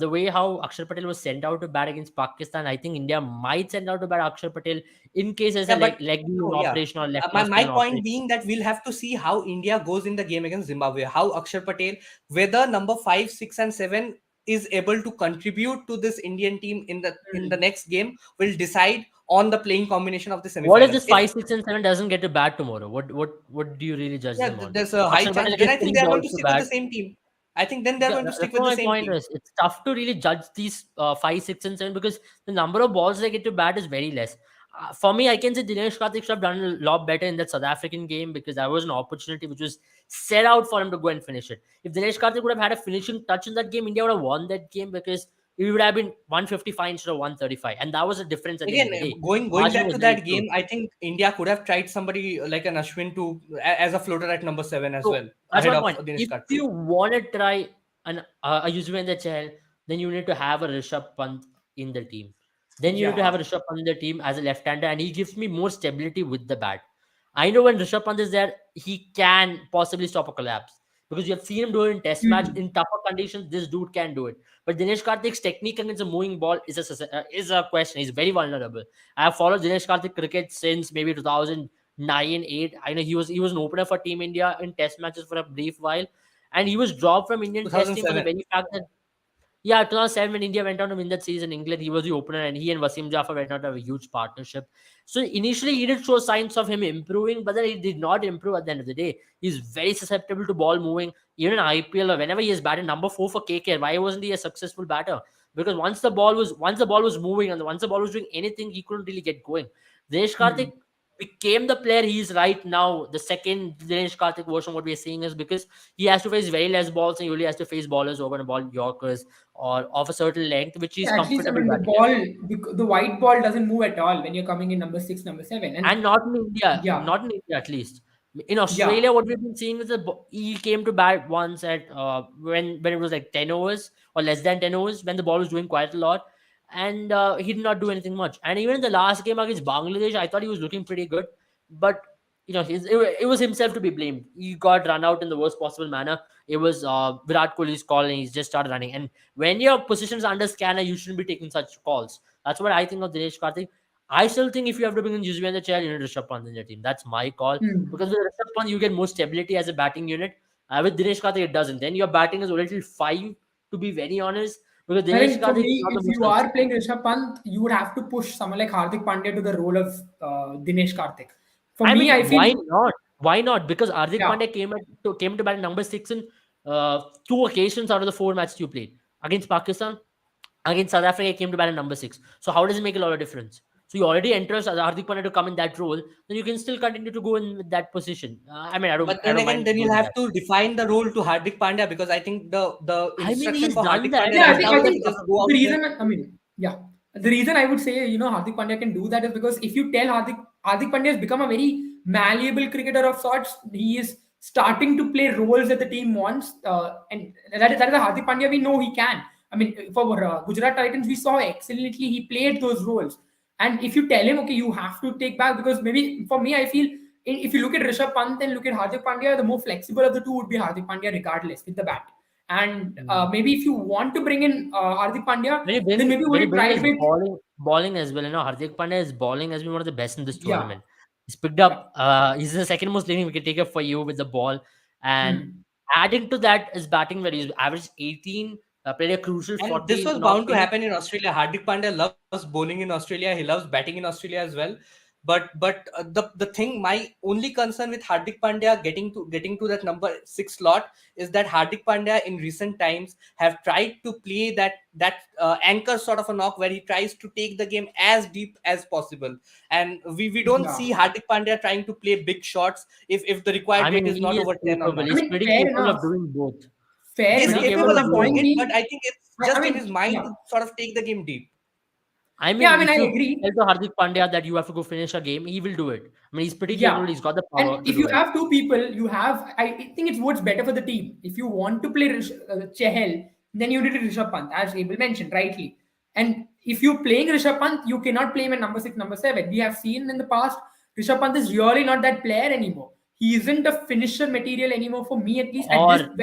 The way how Akshar Patel was sent out to bat against Pakistan, I think India might send out to bat Akshar Patel in case there's a Yeah, but leg no, yeah. operation or left My, arm my spin point operation. being that we'll have to see how India goes in the game against Zimbabwe. How Akshar Patel, whether number 5, 6, and 7 is able to contribute to this Indian team in the next game will decide on the playing combination of the What if semifinals. this If 5, 6, and 7 doesn't get to bat tomorrow? What do you really judge yeah, them on? there's a high Akshar chance, Patel then gets I think spinning they are going balls to to stick with the bat. same team. I think then they're Yeah, going to stick that's with what the my same point team. is. It's tough to really judge these 5, 6, and 7 because the number of balls they get to bat is very less. For me, I can say Dinesh Karthik should have done a lot better in that South African game because that was an opportunity which was set out for him to go and finish it. If Dinesh Karthik would have had a finishing touch in that game, India would have won that game because it would have been 155 instead of 135, and that was the difference at the end Again, of the day. going Margin back was to very that close. game, I think India could have tried somebody like an Ashwin as a floater at number 7 as So well, that's ahead my of point. Dinesh If Karthik. you want to try a Yuzvendra Chahal, then you need to have a Rishabh Pant in the team. Then you need to have Yeah. a Rishabh Pant in the team as a left-hander, and he gives me more stability with the bat. I know when Rishabh Pant is there, he can possibly stop a collapse because you have seen him do it in Test match Hmm. in tougher conditions. This dude can do it, but Dinesh Karthik's technique against a moving ball is a question. He's very vulnerable. I have followed Dinesh Karthik cricket since maybe 2009, 8. I know he was an opener for Team India in Test matches for a brief while, and he was dropped from Indian Test team for the 2007. very fact that yeah, 2007 when India went on to win that series in England, he was the opener, and he and Wasim Jafar went on to have a huge partnership. So initially, he did show signs of him improving, but then he did not improve at the end of the day. He's very susceptible to ball moving. Even in IPL or whenever he has batted number 4 for KKR, why wasn't he a successful batter? because once the ball was moving and once the ball was doing anything, he couldn't really get going. Dinesh Karthik Hmm. became the player he is right now. The second Dinesh Karthik version, what we are seeing is because he has to face very less balls and he only has to face ballers over and ball Yorkers or of a certain length, which he's Yeah, at least I comfortable mean the batting at. ball, the white ball doesn't move at all when you're coming in number six, number seven, and And not in India, yeah, not in India at least. In yeah. Australia, what we've been seeing is that he came to bat once at when it was like 10 overs or less than 10 overs when the ball was doing quite a lot, and he did not do anything much. And even in the last game against Bangladesh, I thought he was looking pretty good, but it was himself to be blamed. He got run out in the worst possible manner. It was Virat Kohli's call, and he's just started running. And when your position's under scanner, you shouldn't be taking such calls. That's what I think of Dinesh Karthik. I still think if you have to bring in Yuzvi and the chair, you need Rishabh Pant in your team. That's my call. Hmm. Because with Rishabh Pant, you get more stability as a batting unit. With Dinesh Karthik, it doesn't. Then your batting is a little five, to be very honest. Because I Dinesh think for Karthik is me, not the if most you are consistent. playing Rishabh Pant, you would have to push someone like Hardik Pandya to the role of Dinesh Karthik. For I me, mean, I why feel not? Why not? Because Hardik yeah. Pandya came to bat at number six in two occasions out of the four matches you played. Against Pakistan, against South Africa, he came to bat at number six. So how does it make a lot of difference? So you already entrust Hardik Pandya to come in that role, then you can still continue to go in with that position. I mean, But I then don't again, mind then you'll doing have that. to define the role to Hardik Pandya, because I think the I mean, instruction he's for done Hardik that. Pandya Yeah, right That's now I is that's to think just go the out there. reason, I mean, yeah, the reason I would say, Hardik Pandya can do that is because if you tell Hardik Pandya has become a very malleable cricketer of sorts. He is starting to play roles that the team wants, and that is the Hardik Pandya we know he can. I mean, for Gujarat Titans, we saw excellently he played those roles. And if you tell him, okay, you have to take back, because maybe for me, I feel if you look at Rishabh Pant and look at Hardik Pandya, the more flexible of the two would be Hardik Pandya, regardless with the bat. And Hmm. maybe if you want to bring in Hardik Pandya, then maybe When would you you bring try his it with bowling as well, Hardik Pandya's bowling has been one of the best in this yeah, tournament. He's picked yeah. up. He's the second most leading wicket taker for you with the ball, and Hmm. adding to that is batting where he's averaged 18, played a crucial And 40 this was in bound to Australia. happen in Australia. Hardik Pandya loves bowling in Australia. He loves batting in Australia as well. But the thing, my only concern with Hardik Pandya getting to that number six slot is that Hardik Pandya in recent times have tried to play that anchor sort of a knock where he tries to take the game as deep as possible, and we don't Yeah. see Hardik Pandya trying to play big shots if the required I rate mean, is not he is over 10 or capable. 9. I He's mean, pretty fair capable of enough. doing both. Fair He's He's pretty enough. capable capable But of the of doing doing point both. it, but being, I think it's I just in his mean, mind yeah. to sort of take the game deep. I Yeah, I mean, mean, I if you agree. tell to Hardik Pandya that you have to go finish a game, he will do it. I mean, he's pretty capable. Yeah. He's got the And power to if do you it. have two people, I think it's what's better for the team. If you want to play Chehel, then you need Rishabh Pant, as Abel mentioned rightly. And if you're playing Rishabh Pant, you cannot play him at number six, number seven. We have seen in the past, Rishabh Pant is really not that player anymore. He isn't a finisher material anymore for me, at least at this Or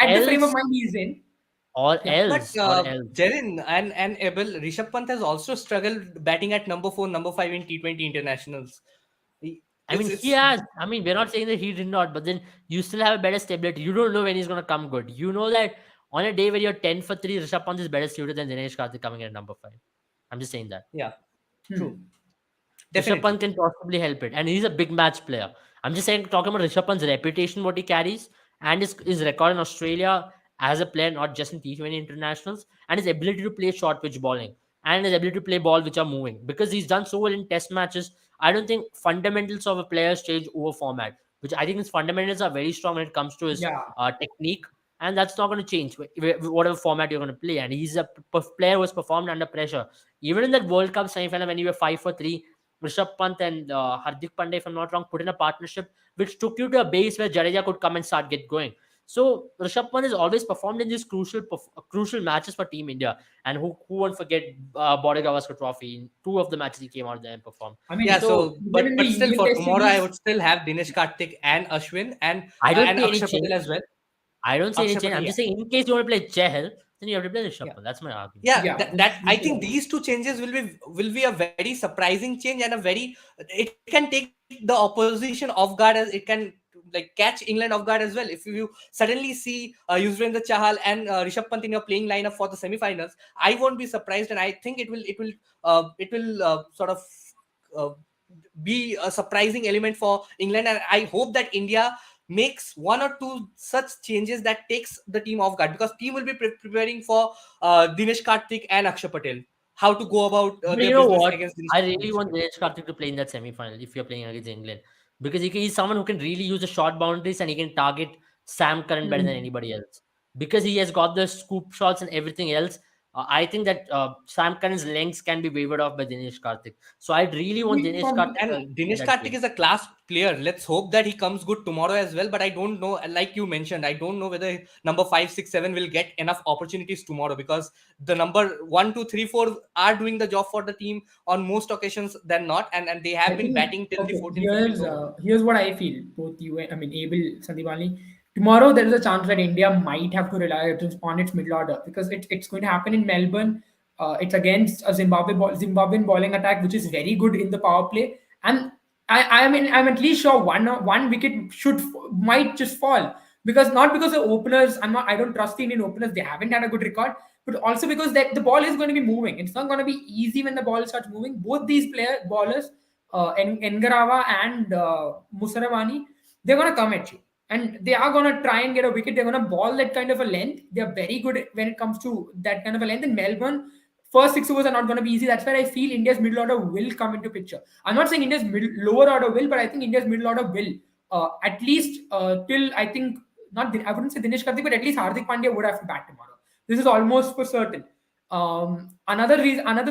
at the frame of else, mind he's in. or Yeah. But else, or else. Jerin and Abel, Rishabh Pant has also struggled batting at number 4, number 5 in T20 internationals. I mean, he It's has. I mean, we're not saying that he did not, but then you still have a better stability. You don't know when he's going to come good. You know that on a day where you're 10 for 3, Rishabh Pant is better suited than Dinesh Karthik coming in at number 5. I'm just saying that. yeah, true, Hmm. Rishabh Pant definitely. can possibly help it. And he's a big match player. I'm just saying, talking about Rishabh Pant's reputation, what he carries, and his record in Australia as a player, not just in T20 internationals, and his ability to play short pitch bowling, and his ability to play ball which are moving. Because he's done so well in test matches, I don't think fundamentals of a player's change over format, which I think his fundamentals are very strong when it comes to his Yeah. technique. And that's not going to change whatever format you're going to play. And he's a player who has performed under pressure. Even in that World Cup semi-final when you were 5 for 3, Rishabh Pant and Hardik Pandya, if I'm not wrong, put in a partnership which took you to a base where Jadeja could come and start get going. So Rishabh Pant has always performed in these crucial matches for Team India. And who won't forget Border Gavaskar Trophy? In two of the matches he came out there and performed. I Yeah, mean, So so even in but the still Indian for Test tomorrow I series, would still have Dinesh Karthik and Ashwin I don't and see any Akshay change. Patel as well. I don't see any Akshay change. Patel, I'm yeah. just saying, in case you want to play Chehel, then you have to play Yeah. Rishabh Pant. That's my argument. Yeah, yeah, that I this is think these two changes will be a very surprising change, and a very, it can take the opposition off guard, as it can like catch England off guard as well. If you suddenly see Yuzvendra Chahal and Rishabh Pant in your playing lineup for the semi-finals, I won't be surprised, and I think it will sort of uh, be a surprising element for England, and I hope that India makes one or two such changes that takes the team off guard, because team will be preparing for Dinesh Karthik and Akshay Patel, how to go about But their you know business what? against Dinesh I Karthik and really Akshay want Patel. Dinesh Karthik to play in that semi-final if you're playing against England, because he's someone who can really use the short boundaries and he can target Sam Curran better than Hmm. anybody else. Because he has got the scoop shots and everything else. I think that Sam Curran's lengths can be wavered off by Dinesh Karthik. So I really want Dinesh Karthik to And play Dinesh that Karthik game. is a class player. Let's hope that he comes good tomorrow as well. But I don't know, like you mentioned, I don't know whether number 5, 6, 7 will get enough opportunities tomorrow, because the number 1, 2, 3, 4 are doing the job for the team on most occasions than not, and they I have been think batting till the okay. 14, 15th over. Here's what I feel. Both you, I mean, Abel, Sandeep, tomorrow there is a chance that India might have to rely on its middle order because it's going to happen in Melbourne. It's against a Zimbabwean bowling attack, which is very good in the power play, and I'm at least sure one wicket might just fall because not because the openers. I don't trust the Indian openers. They haven't had a good record, but also because that the ball is going to be moving. It's not going to be easy when the ball starts moving. Both these bowlers, Engarava and Musaravani, they're going to come at you. And they are going to try and get a wicket. They're going to ball that kind of a length. They're very good when it comes to that kind of a length. In Melbourne, first 6 overs are not going to be easy. That's where I feel India's middle order will come into picture. I'm not saying India's lower order will, but I think India's middle order will. At least till I think not. I wouldn't say Dinesh Karthik, but at least Hardik Pandya would have to bat tomorrow. This is almost for certain. Another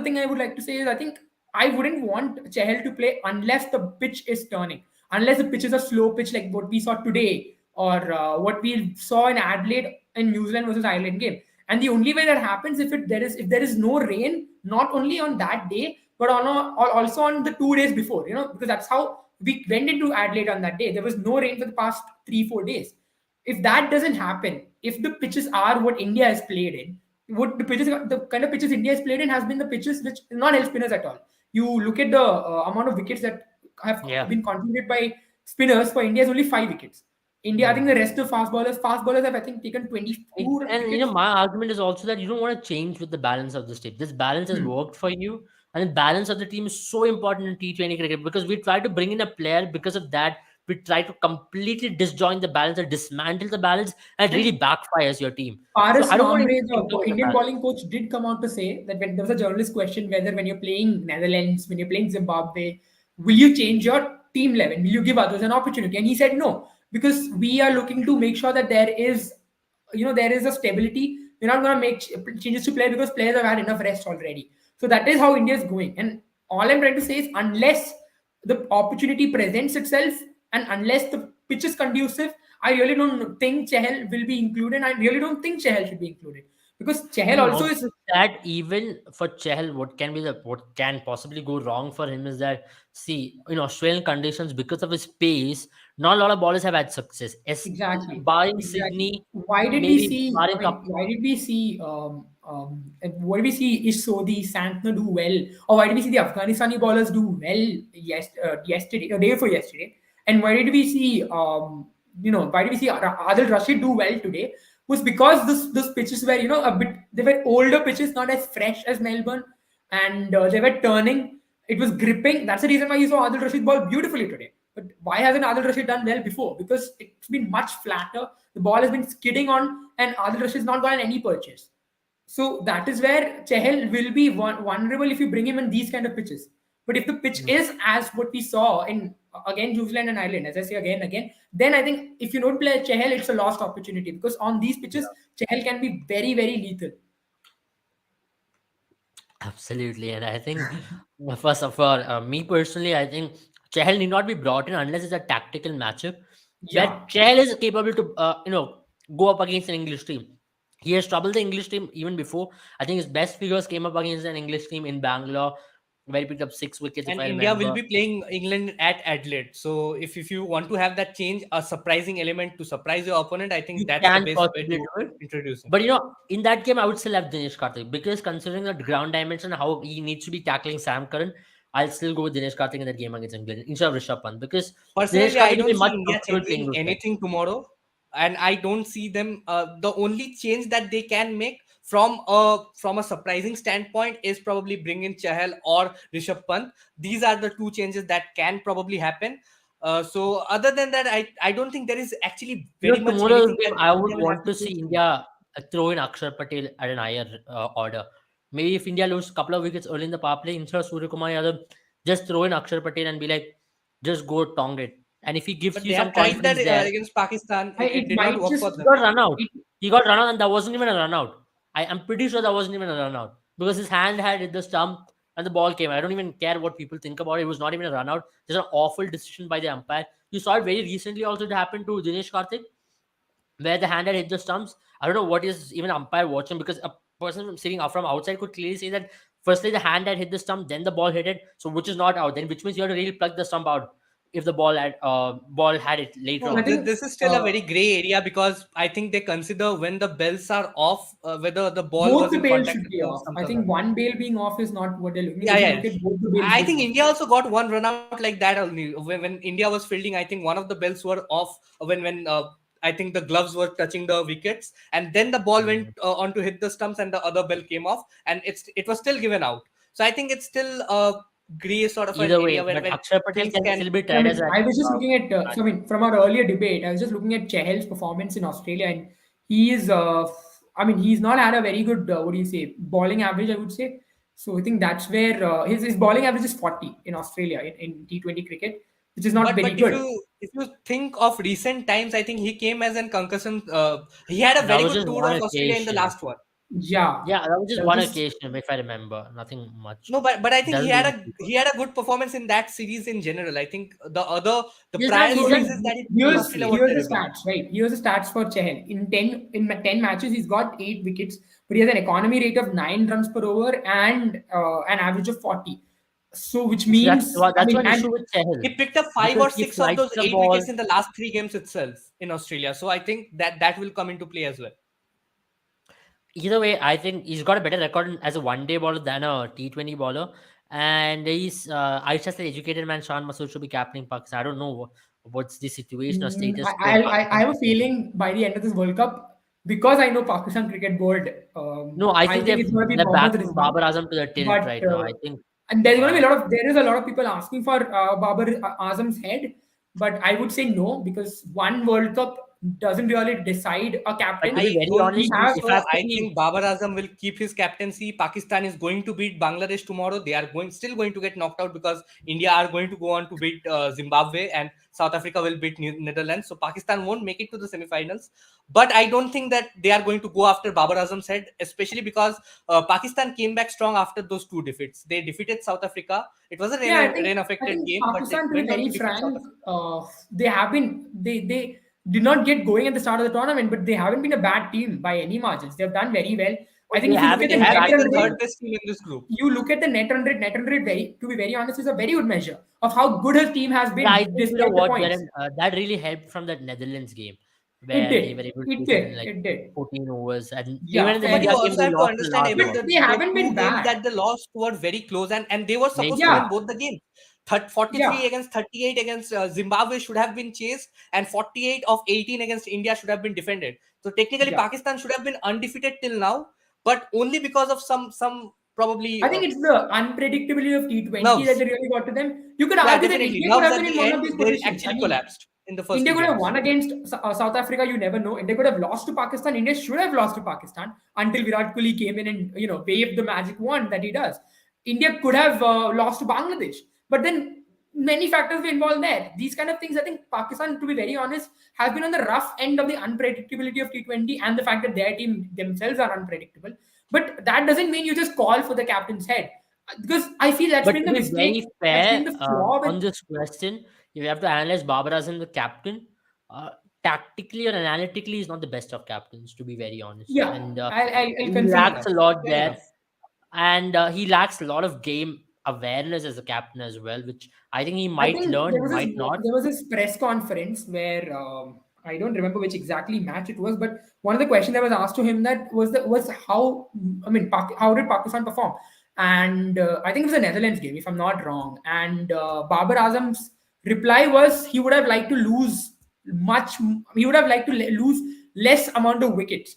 thing I would like to say is I think I wouldn't want Chahal to play unless the pitch is turning, unless the pitch is a slow pitch like what we saw today or what we saw in Adelaide in New Zealand versus Ireland game. And the only way that happens if there is no rain, not only on that day but also on the 2 days before, because that's how we went into Adelaide on that day. There was no rain for the past 3-4 days. If that doesn't happen, if the pitches are what India has played in, the kind of pitches India has played in has been the pitches which not help spinners at all. You look at the amount of wickets that have Yeah. been contributed by spinners for India is only 5 wickets. India, I think the Hmm. rest of fast bowlers have I think taken 22 And wickets. my argument is also that you don't want to change with the balance of the team. This balance has Hmm. worked for you, and the balance of the team is so important in T20 cricket because we try to bring in a player. Because of that, we try to completely disjoin the balance or dismantle the balance, and it And really backfires your team. So Paris I don't want to Mamre, think the about the Indian balance. bowling coach, did come out to say that when there was a journalist question whether when you're playing Netherlands, when you're playing Zimbabwe, will you change your team 11? Will you give others an opportunity? And he said no, because we are looking to make sure that there is a stability. We're not going to make changes to play because players have had enough rest already. So that is how India is going. And all I'm trying to say is unless the opportunity presents itself and unless the pitch is conducive, I really don't think Chahal will be included. I really don't think Chahal should be included because Chahal And also not is just that, even for Chahal, what can possibly go wrong for him is that, see, in Australian conditions, because of his pace, not a lot of bowlers have had success. exactly, Barring exactly. Sydney, Why did we maybe see? I barring mean, Cup. why did we see? What did we see? Ishodi, Santner do well, or why did we see the Afghanistani bowlers do well? Yesterday, or day before yesterday, and why did we see? Why did we see Adil Rashid do well today? Was because those pitches were a bit. They were older pitches, not as fresh as Melbourne, and they were turning. It was gripping. That's the reason why you saw Adil Rashid ball beautifully today. But why hasn't Adil Rashid done well before? Because it's been much flatter. The ball has been skidding on, and Adil Rashid's not gotten any purchase. So that is where Chahal will be vulnerable if you bring him in these kind of pitches. But if the pitch is as what we saw in again New Zealand and Ireland, as I say again, then I think if you don't play Chahal, it's a lost opportunity because on these pitches, Chahal can be very, very lethal. Absolutely, and I think first of all, me personally, I think Chahal need not be brought in unless it's a tactical matchup where Yeah. Chahal is capable to go up against an English team. He has troubled the English team even before. I think his best figures came up against an English team in Bangalore, where he picked up 6 wickets, if And I India will remember. be playing England at Adelaide. So if you want to have that change, a surprising element to surprise your opponent, I think You that's the can best way possibly to do it. introduce him. But in that game, I would still have Dinesh Karthik because considering the ground dimension, how he needs to be tackling Sam Curran, I'll still go with Dinesh Karthik in that game against England instead of Rishabh Pant because Dinesh Personally, I Karthik will don't be see much India comfortable playing changing those guys. anything tomorrow, and I don't see them. The only change that they can make from a surprising standpoint is probably bring in Chahal or Rishabh Pant. These are the two changes that can probably happen. So other than that, I don't think there is actually You very know, much tomorrow's anything game, that I would India will have want to to prove see to me. India throw in Akshar Patel at an higher order. Maybe if India loses a couple of wickets early in the power play, instead of Surya Kumar Yadav, just throw in Akshar Patel and be like, just go tong it. And if he gives But you they some have tried that confidence there, against Pakistan. It It did not might work for just he them. got run out. it, He got run out, and that wasn't even a run out. I'm pretty sure that wasn't even a run out because his hand had hit the stump and the ball came. I don't even care what people think about it. It was not even a run out. Just an awful decision by the umpire. You saw it very recently also. It happened to Dinesh Karthik where the hand had hit the stumps. I don't know what is even umpire watching because a person sitting out from outside could clearly see that firstly the hand had hit the stump, then the ball hit it, so which is not out. Then which means you have to really plug the stump out if the ball had it later No, I on. think this is still a very gray area because I think they consider when the bells are off, whether the ball both was the in bails contact should with be the off. stumps I or not. think one bail being off is not what they're looking at. Yeah, They should yeah. look at both the bails I being think off. India also got one run out like that only. When India was fielding, I think one of the bells were off when I think the gloves were touching the wickets, and then the ball went Mm. on to hit the stumps, and the other bell came off, and it was still given out. So I think it's still a gray sort of an Either area way, where but Akshar Patel things can can. still be I tried as mean, a I was just looking at, match. so I mean, from our earlier debate, I was just looking at Chehel's performance in Australia, and he is, I mean, he's not had a very good, what do you say, bowling average, I would say. So I think that's where his bowling average is 40 in Australia in T20 cricket, which is not very But if good. you think of recent times, I think he came as an concussion. He had a That very was good just tour one of Australia in the occasion. last one. Yeah, Yeah, that was just that was one just occasion, if I remember. Nothing much. No, but I think Doesn't do much. he had a good performance in that series in general. I think the He's had prior so decent series that he took in here's Australia were here's the terrible. stats, right? Here's the stats for Chahal. In 10 matches, he's got 8 wickets, but he has an economy rate of 9 runs per over and an average of 40. So which So that's means, I that's mean, one and issue with Chahal He picked up five because or he six of flights those the 8 wickets ball. in the last 3 games itself in Australia. So I think that will come into play as well. Either way, I think he's got a better record as a one-day bowler than a T20 bowler. And I just an educated man, Shan Masood should be captaining Pakistan. I don't know what's the situation or status quo in I Pakistan. have a feeling by the end of this World Cup, because I know Pakistan Cricket Board, No, I I think think it's going to be they're Mohammad backing Rizwan. Babar Azam to the tilt But right now. I think and there's going to uh, be there is a lot of people asking for Babar Azam's head, but I would say no because one World Cup doesn't really decide a but to captain. be I very don't We honest, think have if I so. have to I be think Babar Azam will keep his captaincy. Pakistan is going to beat Bangladesh tomorrow. They are still going to get knocked out because India are going to go on to beat Zimbabwe, and South Africa will beat Netherlands. So Pakistan won't make it to the semifinals. But I don't think that they are going to go after Babar Azam's head, especially because Pakistan came back strong after those two defeats. They defeated South Africa. It was a Yeah, rain I affected think game, but they Pakistan, to be went on to very defeat South frank, Africa. they did not get going at the start of the tournament, but they haven't been a bad team by any margins. They've done very well. I think they if you look at haven't the They have net been the run exactly. rate, third best team in this group. you look at the net run rate, to be very honest, is a very good measure of how good her team has Yeah, I been think you know despite the what, points. Darren, that really helped from that Netherlands game It where they were did. able to It take it in did. like It did. 14 overs, and even Yeah, in the No, but fair you India enough. game also they have to lost a understand, large Abid, But one. they the haven't two been games bad. that they lost were very close, and they were supposed to Maybe win Yeah, both the games. yeah. 43 against 38 against Zimbabwe should have been chased, and 48 of 18 against India should have been defended. So technically, Yeah. Pakistan should have been undefeated till now, but only because of some probably I think it's the unpredictability of T20 that nerves. they really got to them. You could Yeah, argue that definitely India could nerves have at been in the one of end. these They positions. I actually mean, collapsed in the first India two could have games. won against South Africa. You never know. India could have lost to Pakistan. India should have lost to Pakistan until Virat Kohli came in and waved the magic wand that he does. India could have lost to Bangladesh, but then many factors were involved there. These kind of things, I think Pakistan, to be very honest, has been on the rough end of the unpredictability of T20 and the fact that their team themselves are unpredictable. But that doesn't mean you just call for the captain's head because I feel that's But been to the be mistake. very That's been fair the flaw with. on this question, if you have to analyze Babar Azam, the captain, uh, tactically or analytically, he's not the best of captains, to be very honest. Yeah, And I'll he concede Fair lacks that. enough. a lot Fair there. enough. And he lacks a lot of game awareness as a captain as well, which I think he I might think learn, he might not. there was this press conference where I don't remember which exactly match it was, but one of the questions that was asked to him that was how, I mean, how did Pakistan perform? And I think it was a Netherlands game, if I'm not wrong. And Babar Azam's reply was he would have liked to lose he would have liked to lose less amount of wickets.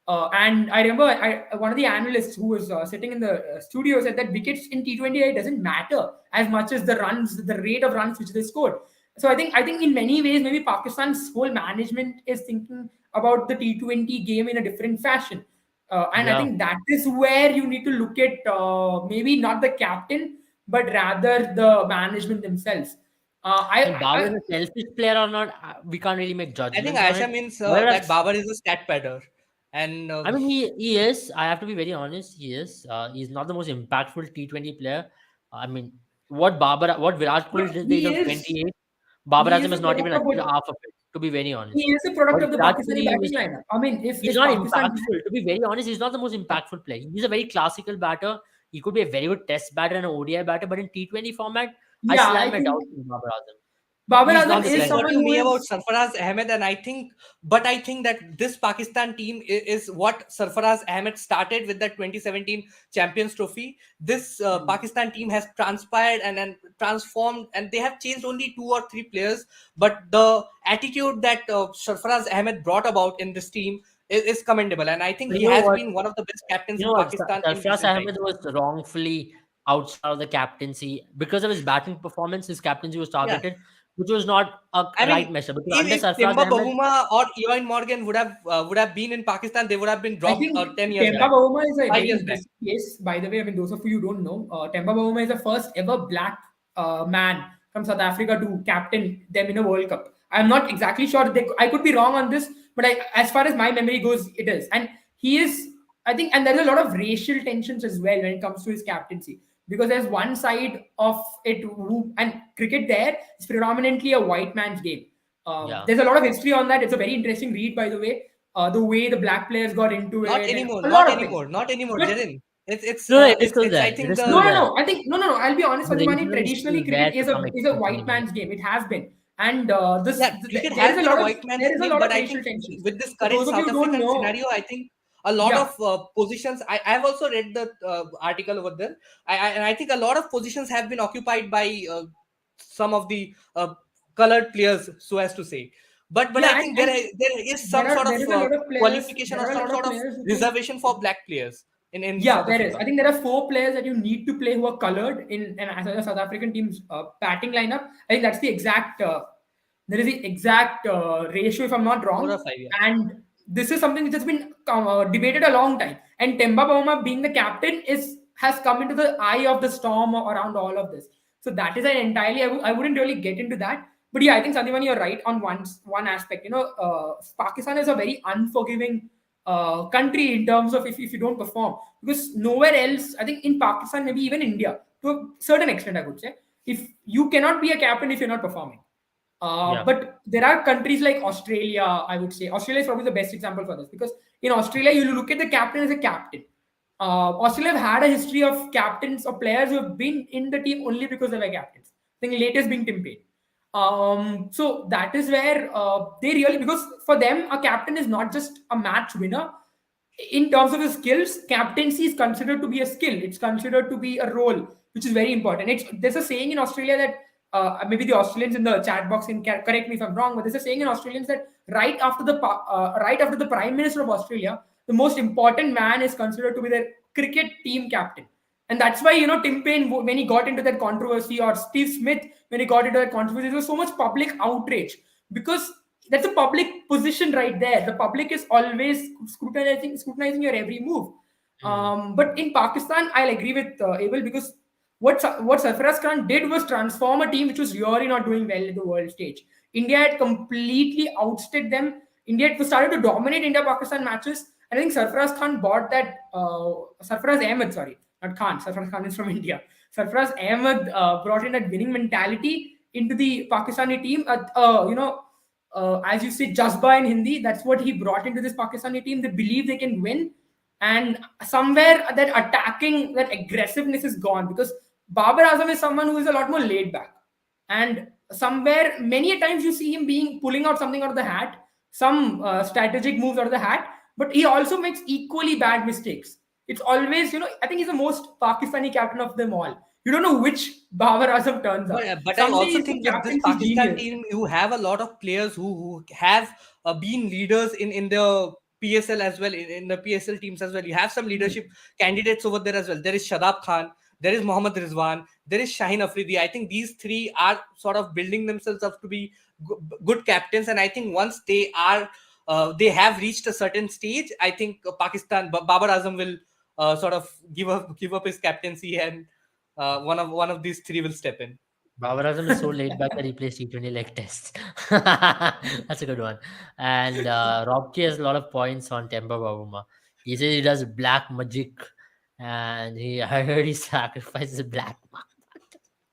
And I remember one of the analysts who was sitting in the studio said that wickets in T20 doesn't matter as much as the rate of runs which they scored. So I think in many ways maybe Pakistan's whole management is thinking about the T20 game in a different fashion, and I Yeah. think that is where you need to look at maybe not the captain but rather the management themselves. And Babar is a selfish player or not, we can't really make I think judgments on Aisha it. means However, that Babar is a stat padder, and I mean, he is. I have to be very honest. He is. He's not the most impactful T20 player. I mean, what Virat Kohli did at the age he of is 28, Babar he Azam is a has not product even of achieved what half of it. To be very he honest, is a product what of the Virat Pakistani Kohli was, batting lineup. I mean, he's if not Pakistan impactful. To be very honest, he's not the most impactful player. He's a very classical batter. He could be a very good Test batter and an ODI batter, but in T20 format, I yeah, still have I my think doubts in Babar Azam. Babar He's Azam not the this is is player. what someone you who mean about is Sarfaraz Ahmed, and I think that this Pakistan team is what Sarfaraz Ahmed started with that 2017 Champions Trophy. This Pakistan team has transpired and transformed, and they have changed only 2 or 3 players, but the attitude that Sarfaraz Ahmed brought about in this team is commendable, and I think But he you know has what? been one of the best captains You in know what? Pakistan in Sarfraz recent times. Ahmed was wrongfully outside of the captaincy because of his batting performance. His captaincy was Yeah, targeted, which was not a I right mean, measure. Because under if Sarfraz Timba Ahmed, Bahuma or Eoin Morgan would have been in Pakistan, they would have been I dropped think 10 years Temba back, Bavuma is a 5 very years back. interesting case. By the way, I mean, those of you who don't know, Temba Bavuma is the first ever black man from South Africa to captain them in a World Cup. I'm not exactly sure. I could be wrong on this, but as far as my memory goes, it is. And he is, I think, and there's a lot of racial tensions as well when it comes to his captaincy. Because there's one side of it, and cricket there is predominantly a white man's game. yeah. There's a lot of history on that. It's a very interesting read, by the way the black players got into Not it, and anymore, a not lot of things. anymore, not anymore, But Jaden. No, it is still It's I there. It think is no, still the no, there. no. I think no. I'll be honest, The Sanjumani. racism is Traditionally, still there cricket to is some a extent, white anyway. man's game. It has been, and yeah, cricket there is has a been a lot of white man's game, but I racial think tensions. with this For current those of you South who don't African know, scenario, I think a lot yeah, of positions. I've also read the article over there. And I think a lot of positions have been occupied by some of the colored players, so as to say. But I yeah, think and there is some sort there of is a lot of players. qualification There or are a some lot of sort of players who can. reservation for black players in Yeah, South there is. Africa. I think there are 4 players that you need to play who are colored in an South African team's batting lineup. I think that's the exact. There is the exact ratio, if I'm not 4 or 5, wrong. yeah. And this is something which has been debated a long time. And Temba Bavuma being the captain has come into the eye of the storm around all of this. So that is an entirely. I wouldn't really get into that. But yeah, I think Sandhimani, you're right on one aspect. Pakistan is a very unforgiving country in terms of if you don't perform, because nowhere else, I think in Pakistan, maybe even India to a certain extent, I would say, if you cannot be a captain if you're not performing. Yeah. But there are countries like Australia. I would say Australia is probably the best example for this, because in Australia you look at the captain as a captain. Australia have had a history of captains or players who have been in the team only because they were captains. I think latest being Tim Payne. So that is where they really, because for them a captain is not just a match winner. In terms of his skills, captaincy is considered to be a skill. It's considered to be a role, which is very important. There's a saying in Australia that maybe the Australians in the chat box can correct me if I'm wrong, but there's a saying in Australians that right after the Prime Minister of Australia, the most important man is considered to be their cricket team captain. And that's why, Tim Payne, when he got into that controversy, or Steve Smith, when he got into that controversy, there was so much public outrage, because that's a public position right there. The public is always scrutinizing your every move. Mm. But in Pakistan, I'll agree with Abel, because what Sarfaraz Khan did was transform a team which was really not doing well in the world stage. India had completely outstayed them. India had started to dominate India-Pakistan matches. And I think Sarfaraz Khan bought that. Sarfaraz Ahmed, sorry, not Khan. Sarfaraz Khan is from India. Sarfaraz Ahmed brought in that winning mentality into the Pakistani team. As you say, Jazba in Hindi, that's what he brought into this Pakistani team. They believe they can win. And somewhere that attacking, that aggressiveness is gone, because Babar Azam is someone who is a lot more laid back. And somewhere, many a times you see him pulling out something out of the hat, some strategic moves out of the hat, but he also makes equally bad mistakes. It's always, I think he's the most Pakistani captain of them all. You don't know which Babar Azam turns up. But I Someday also he's the think with this captaincy Pakistan genius. team, you have a lot of players who have been leaders in the PSL as well, in the PSL teams as well. You have some leadership candidates over there as well. There is Shadab Khan, there is Mohammad Rizwan, there is Shaheen Afridi. I think these three are sort of building themselves up to be good captains, and I think once they are, they have reached a certain stage, I think Pakistan, Babar Azam will sort of give up his captaincy, and one of these three will step in. Babar Azam is so laid back that he plays T20 leg tests. That's a good one. And Robke has a lot of points on Temba Bavuma. He says he does black magic, and I heard he sacrifices black.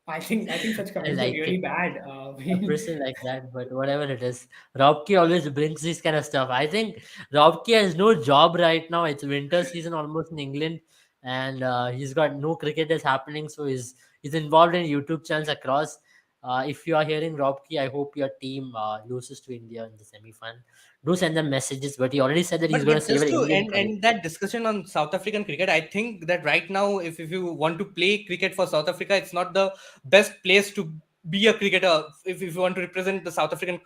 I think such I comments are like really it. bad. A person like that, but whatever it is, Robke always brings this kind of stuff. I think Robke has no job right now. It's winter season almost in England, and he's got no cricket that's happening. So he's involved in YouTube channels across. If you are hearing Robke, I hope your team loses to India in the semi-final. Do send them messages, but he already said that he's But going to but save just an to Indian career. end that discussion on South African cricket, I think that right now, if you want to play cricket for South Africa, it's not the best place to be a cricketer if you want to represent the South African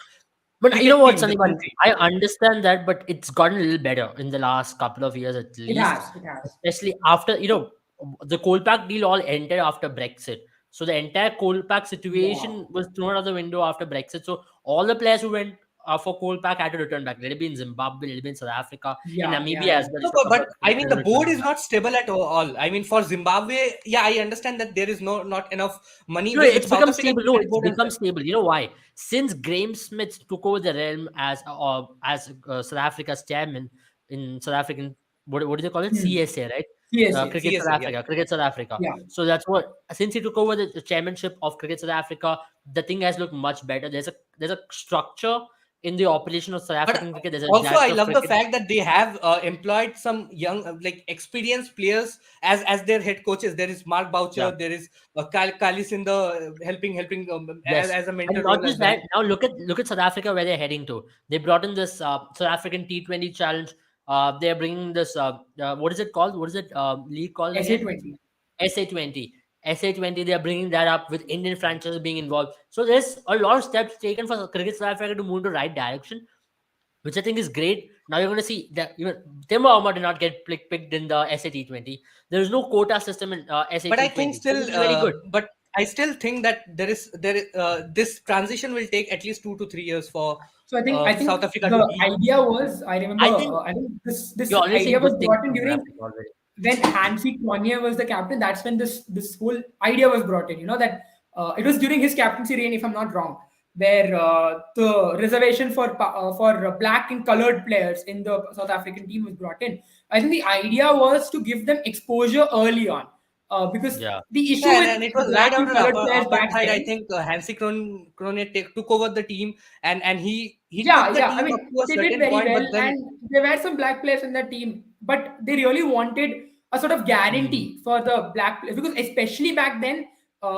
But you know cricket what, team, the Sandeep? country. I understand that, but it's gotten a little better in the last couple of years at It least, has, it has. especially after, the Kolpak deal all ended after Brexit. So the entire Kolpak Yeah, situation was thrown out the window after Brexit. So all the players who went for Kolpak had to return back. Let it be in Zimbabwe, let it be in South Africa, in yeah, yeah, Namibia yeah. as well. No, If a couple but of I mean, players the board returned is back. not stable at all. I mean, for Zimbabwe, yeah, I understand that there is not enough money No, with it's South become African stable. No, cricket it's board as become well. stable. You know why? Since Graeme Smith took over the realm as South Africa's chairman in South African, what do they call it? Hmm. CSA, right? Yes, yes. Cricket CSA, South yeah. Africa, Cricket South Africa. Yeah. So that's what. Since he took over the chairmanship of Cricket South Africa, the thing has looked much better. There's a structure in the operation of South But African cricket. There's a also, I director of love the cricket. fact that they have employed some young, like experienced players as their head coaches. There is Mark Boucher, Yeah. there is Kalis in the helping Yes, as a and mentor not role just as well. that. Now look at South Africa where they're heading to. They brought in this South African T20 challenge. They're bringing this. What is it called? What is it league called again? SA20. SA20. SA20. They're bringing that up with Indian franchises being involved. So there's a lot of steps taken for cricket South Africa to move in the right direction, which I think is great. Now you're going to see that even Timber Armour did not get picked in the SA T20. There is no quota system in But I think SA T20, still, which is very good. but I still think that this transition will take at least 2 to 3 years for So I think South Africa to the be. idea was, I remember, I think I think this you're already idea saying was good things brought in from South during Africa already. when Hansi Cronje was the captain. That's when this whole idea was brought in. You know that it was during his captaincy reign, if I'm not wrong, where the reservation for black and colored players in the South African team was brought in. I think the idea was to give them exposure early on, because Yeah. the issue Yeah, with and it the was right black and after colored players back apartheid. I then. think Hansi Cronje took over the team, and he took Yeah, the yeah. I team up mean, to a they did certain very point, well, but then. and there were some black players in that team, but they really wanted a sort of Hmm. guarantee for the black players because, especially back then,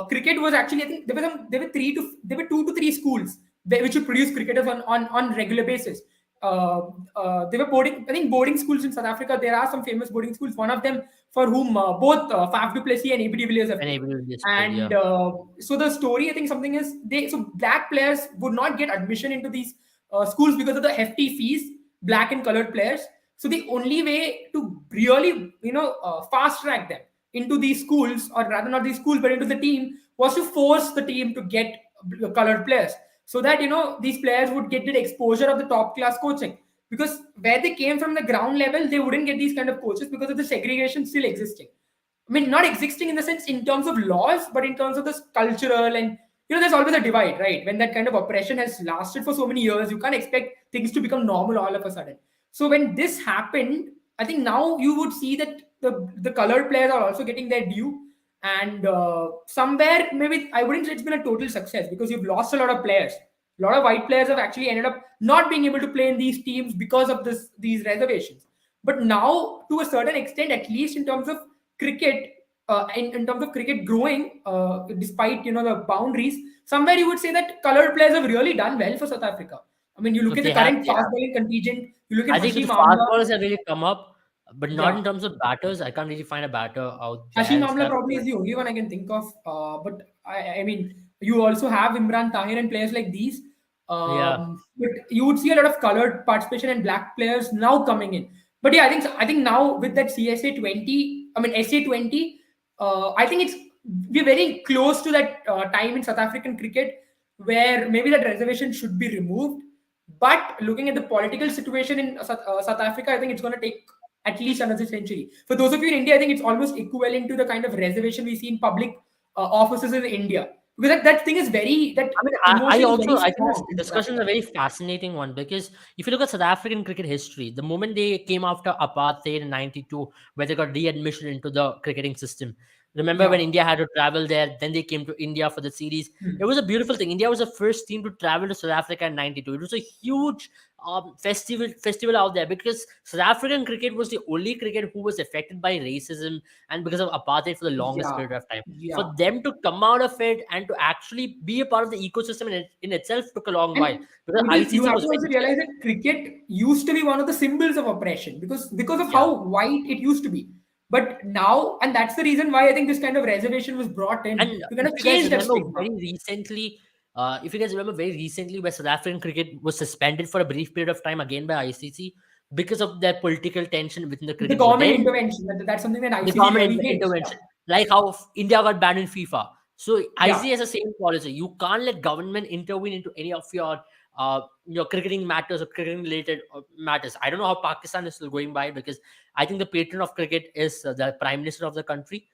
cricket was actually, I think there were 2 to 3 schools which would produce cricketers on regular basis. They were boarding, I think, boarding schools in South Africa. There are some famous boarding schools. One of them for whom both Faf du Plessis and AB de Villiers have And played. able to just played, And yeah. so the story, I think, something is they so black players would not get admission into these schools because of the hefty fees, black and colored players. So the only way to really, fast track them into these schools, or rather not these schools, but into the team, was to force the team to get colored players, so that these players would get the exposure of the top class coaching. Because where they came from the ground level, they wouldn't get these kind of coaches because of the segregation still existing. I mean, not existing in the sense in terms of laws, but in terms of this cultural, and there's always a divide, right? When that kind of oppression has lasted for so many years, you can't expect things to become normal all of a sudden. So when this happened, I think now you would see that the colored players are also getting their due, and somewhere maybe I wouldn't say it's been a total success because you've lost a lot of players. A lot of white players have actually ended up not being able to play in these teams because of these reservations. But now, to a certain extent, at least in terms of cricket, in terms of cricket growing, despite the boundaries, somewhere you would say that colored players have really done well for South Africa. I mean, you No, look at the current fast bowling contingent. You look at I think the Hashim fast Amla. ballers have really come up, but not Yeah, in terms of batters. I can't really find a batter out Hashim there Amla that's probably good. is the only one I can think of. But I mean, you also have Imran Tahir and players like these. Yeah. But you would see a lot of colored participation and black players now coming in. But yeah, I think now with that CSA 20, I mean SA 20, I think we're very close to that time in South African cricket where maybe that reservation should be removed. But looking at the political situation in South Africa, I think it's going to take at least another century. For those of you in India, I think it's almost equivalent to the kind of reservation we see in public offices in India. Because that thing is very, that I mean, emotion is very I think this strong in South discussion is Africa. a very fascinating one because if you look at South African cricket history, the moment they came after apartheid in '92, where they got readmission into the cricketing system. Remember when Yeah. India had to travel there, then they came to India for the series. It Hmm. was a beautiful thing. India was the first team to travel to South Africa in '92. It was a huge festival out there because South African cricket was the only cricket who was affected by racism and because of apartheid for the longest Yeah. period of time. For Yeah. them to come out of it and to actually be a part of the ecosystem in itself took a long while And because because you ICC have was to also very realize that cricket used to be one of the symbols of oppression because of yeah. how white it used to be. But now, and that's the reason why I think this kind of reservation was brought And in to kind if of you guys change that remember stigma. very recently, if you guys remember very recently, where South African cricket was suspended for a brief period of time again by ICC because of their political tension within the The cricket board. government Then intervention, that's something that the ICC government really hates. intervention, like how India got banned in FIFA. So Yeah. ICC has the same policy. You can't let government intervene into any of your cricketing matters or cricketing related matters. I don't know how Pakistan is still going by because I think the patron of cricket is the prime minister of the country.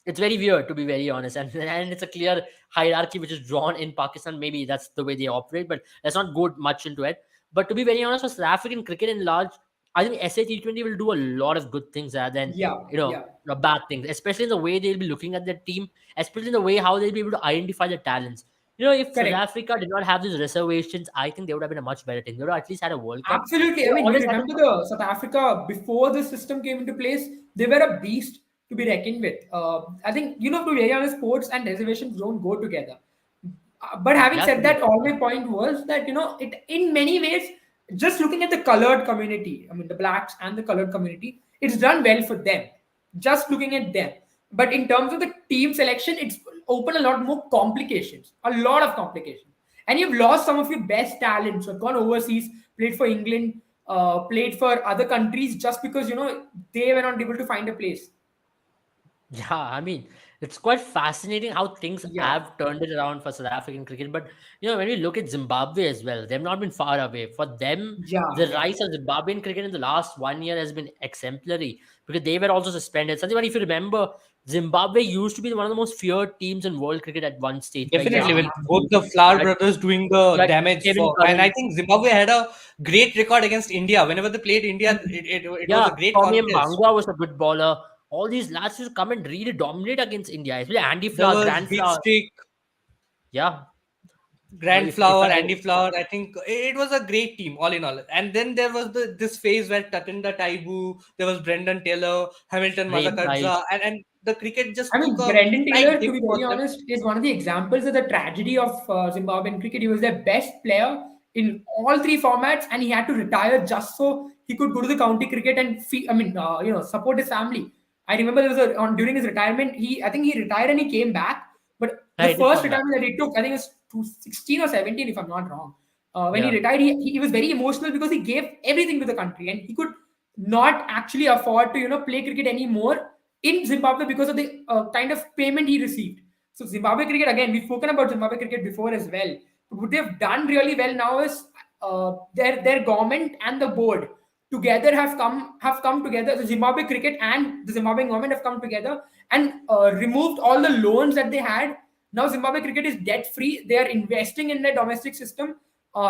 It's very weird to be very honest, and it's a clear hierarchy which is drawn in Pakistan. Maybe that's the way they operate, but let's not go much into it. But to be very honest, for South African cricket in large, I think SA T20 will do a lot of good things rather than Yeah. you know Yeah. bad things, especially in the way they'll be looking at their team, especially in the way how they'll be able to identify the talents. If South Correct. Africa did not have these reservations, I think they would have been a much better team. They would have at least had a World Cup. Absolutely. They I mean, you always had to. remember the South Africa before the system came into place, they were a beast to be reckoned with. I think, to be very honest, sports and reservations don't go together. But having Yeah, said that, all my point was that, it in many ways, just looking at the colored community, I mean, the blacks and the colored community, it's done well for them. Just looking at them. But in terms of the team selection, it's opened a lot more complications, a lot of complications. And you've lost some of your best talents who have gone overseas, played for England, played for other countries just because, they were not able to find a place. Yeah, I mean, it's quite fascinating how things Yeah. have turned it around for South African cricket. But when we look at Zimbabwe as well, they've not been far away. For them, Yeah. the Yeah. rise of Zimbabwean cricket in the last 1 year has been exemplary because they were also suspended. Something, if you remember, Zimbabwe used to be one of the most feared teams in world cricket at one stage. Where you Definitely, Yeah. had with both the Absolutely. Flower like, brothers doing the like damage Kevin for, and I Curran, think Zimbabwe had a great record against India. Whenever they played India, it was yeah, a great Tommy contest. Mbangwa was a good bowler. All these lads used to come and really dominate against India, especially Andy There Flower, was Grand Big Flower. Stick, Yeah, Grand if Flower, I Andy Flower. I think it was a great team, all in all. And then there was this phase where Tatinda Taibu, there was Brendan Taylor, Hamilton Ray Bright. Mazakadza, and the cricket I just took mean, a Brendan slight Taylor, to dip be for very them. honest, is one of the examples of the tragedy of Zimbabwean cricket. He was their best player in all three formats, and he had to retire just so he could go to the county cricket and support his family. I remember there was during his retirement, I think he retired and he came back. But the I did first come back. retirement that he took, I think it was 2016 or 17, if I'm not wrong. When he Yeah. retired, he was very emotional because he gave everything to the country, and he could not actually afford to play cricket anymore in Zimbabwe because of the kind of payment he received. So Zimbabwe cricket, again, we've spoken about Zimbabwe cricket before as well. But what they've done really well now is their government and the board together have come together. The Zimbabwe cricket and the Zimbabwean government have come together and removed all the loans that they had. Now Zimbabwe cricket is debt free. They are investing in their domestic system.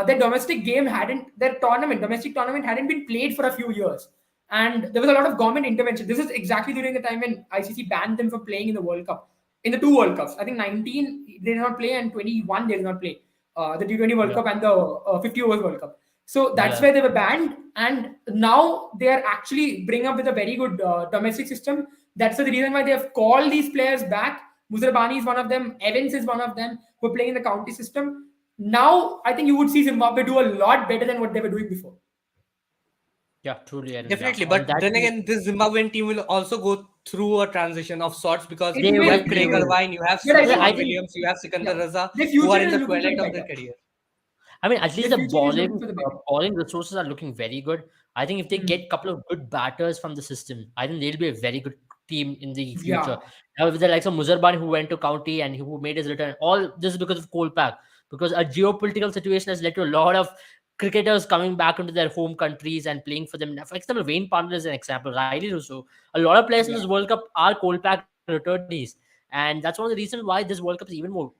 Their domestic tournament hadn't been played for a few years, and there was a lot of government intervention. This is exactly during the time when ICC banned them from playing in the World Cup, in the two World Cups. I think 19 they did not play and 21 they did not play. The T20 World Yeah. Cup and the 50 overs World Cup. So that's Yeah. where they were banned, and now they are actually bringing up with a very good domestic system. That's the reason why they have called these players back. Muzrabani is one of them. Evans is one of them who are playing in the county system. Now, I think you would see Zimbabwe do a lot better than what they were doing before. Yeah, truly. And Definitely, on but that then note, again, this Zimbabwean team will also go through a transition of sorts because It they you will, will. have it They Craig will. will. Irvine, you have But I Yeah, think, I Sean think. Williams, you have yeah, Sikandar Raza, the who are future in is the looking for twilight the of their better. career. I mean, at least The the future is looking bowling for the better. bowling resources are looking very good. I think if they Hmm. get a couple of good batters from the system, I think they'll be a very good team in the future. Yeah. With the likes of Muzarbani, who went to county and who made his return, all just because of Kolpak. Because a geopolitical situation has led to a lot of cricketers coming back into their home countries and playing for them. For example, Wayne Pandey is an example, Riley Russo. A lot of players in this Yeah. World Cup are Kolpak returnees. And that's one of the reasons why this World Cup is even more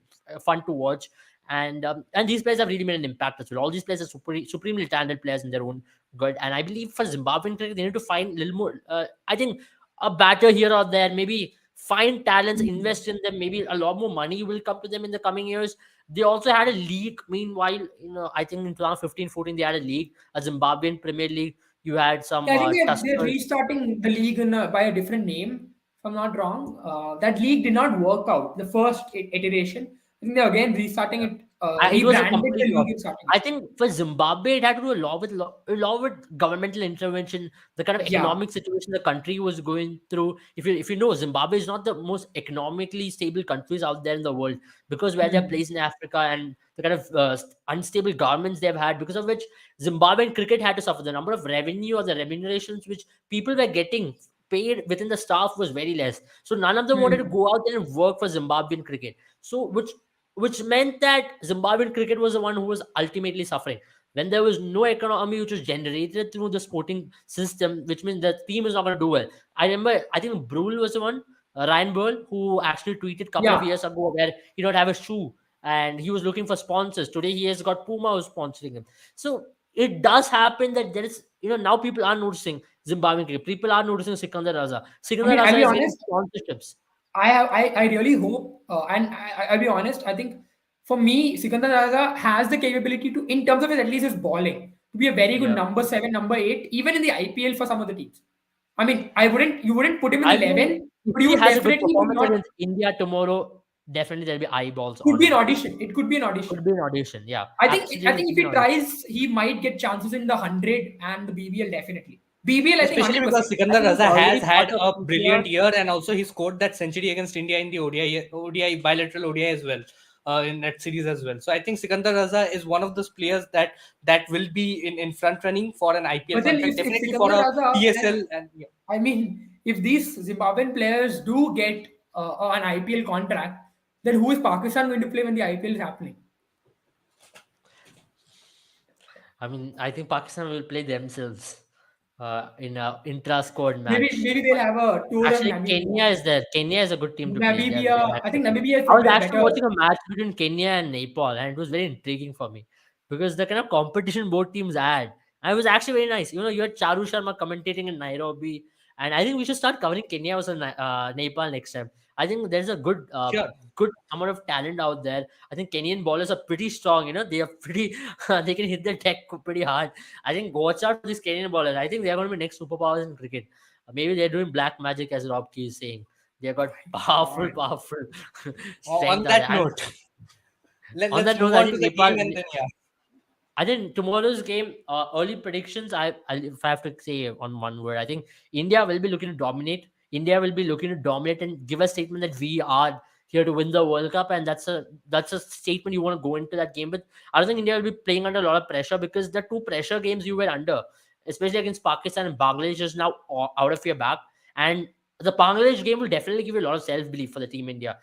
fun to watch. And these players have really made an impact as well. All these players are supremely talented players in their own good. And I believe for Zimbabwean cricket, they need to find a little more. I think a batter here or there, maybe find talents, Mhm. invest in them. Maybe a lot more money will come to them in the coming years. They also had a league. Meanwhile, I think in 2015-14 they had a league, a Zimbabwean Premier League. You had some Yeah, I think they're Tuskers. restarting the league by a different name, if I'm not wrong. That league did not work out, the first iteration. I think they're again restarting it, It was a rebranded the complete league flop. and starting I it. think for Zimbabwe, it had to do a lot with governmental intervention, the kind of Yeah. economic situation the country was going through. If you know, Zimbabwe is not the most economically stable countries out there in the world because where they're Hmm. placed in Africa and the kind of unstable governments they've had, because of which Zimbabwean cricket had to suffer. The number of revenue or the remunerations which people were getting paid within the staff was very less. So none of them wanted to Hmm. go out there and work for Zimbabwean cricket. So which meant that Zimbabwean cricket was the one who was ultimately suffering. When there was no economy which was generated through the sporting system, which means the team is not going to do well. I remember, I think Brule was the one, Ryan Burl, who actually tweeted a couple of Yeah. years ago where he don't have a shoe and he was looking for sponsors. Today he has got Puma who's sponsoring him. So it does happen that there is, now people are noticing Zimbabwean cricket. People are noticing Sikandar Raza. I Sikandar mean, I'll Raza be is getting honest. sponsorships. I really hope, and I'll be honest. I think for me, Sikandar Raza has the capability to, in terms of his, at least his bowling, to be a very good Yeah. number seven, number eight, even in the IPL for some of the teams. I mean, you wouldn't put him in the I believe 11, if but you he would has a good definitely would performance not. against India tomorrow, definitely there'll be eyeballs Could on be an him. audition. It could be an Could audition. be an audition. Yeah, I absolutely think could if be an he audition. tries, he might get chances in the 100 and the BBL definitely. BBL, I think Especially because 100%. I Sikandar think he's Raza has already got had a a PKR. brilliant year, and also he scored that century against India in the ODI bilateral ODI as well, in that series as well. So I think Sikandar Raza is one of those players that will be in front running for an IPL But then contract, if definitely for Sikandar a Raza and PSL. And yeah, I mean, if these Zimbabwean players do get an IPL contract, then who is Pakistan going to play when the IPL is happening? I mean, I think Pakistan will play themselves in a intra-squad Maybe match. maybe they'll have a tour of Actually, Kenya Namibia. is there. Kenya is a good team to play. Namibia, I think Namibia is I was probably a actually better. watching a match between Kenya and Nepal, and it was very intriguing for me because the kind of competition both teams had. And it was actually very nice. You had Charu Sharma commentating in Nairobi, and I think we should start covering Kenya versus Nepal next time. I think there's a sure. good amount of talent out there. I think Kenyan bowlers are pretty strong. They are pretty. They can hit the deck pretty hard. I think watch out for these Kenyan bowlers. I think they are going to be next superpowers in cricket. Maybe they're doing black magic, as Rob Key is saying. They got powerful, God. powerful On strength out that there. And note, on let's that note, move I on think to the Nepal. game, and then yeah, I think tomorrow's game, early predictions. If I have to say on one word, I think India will be looking to dominate. India will be looking to dominate and give a statement that we are here to win the World Cup, and that's a statement you want to go into that game with. I don't think India will be playing under a lot of pressure because the two pressure games you were under, especially against Pakistan and Bangladesh, is now out of your back, and the Bangladesh game will definitely give you a lot of self belief for the team India.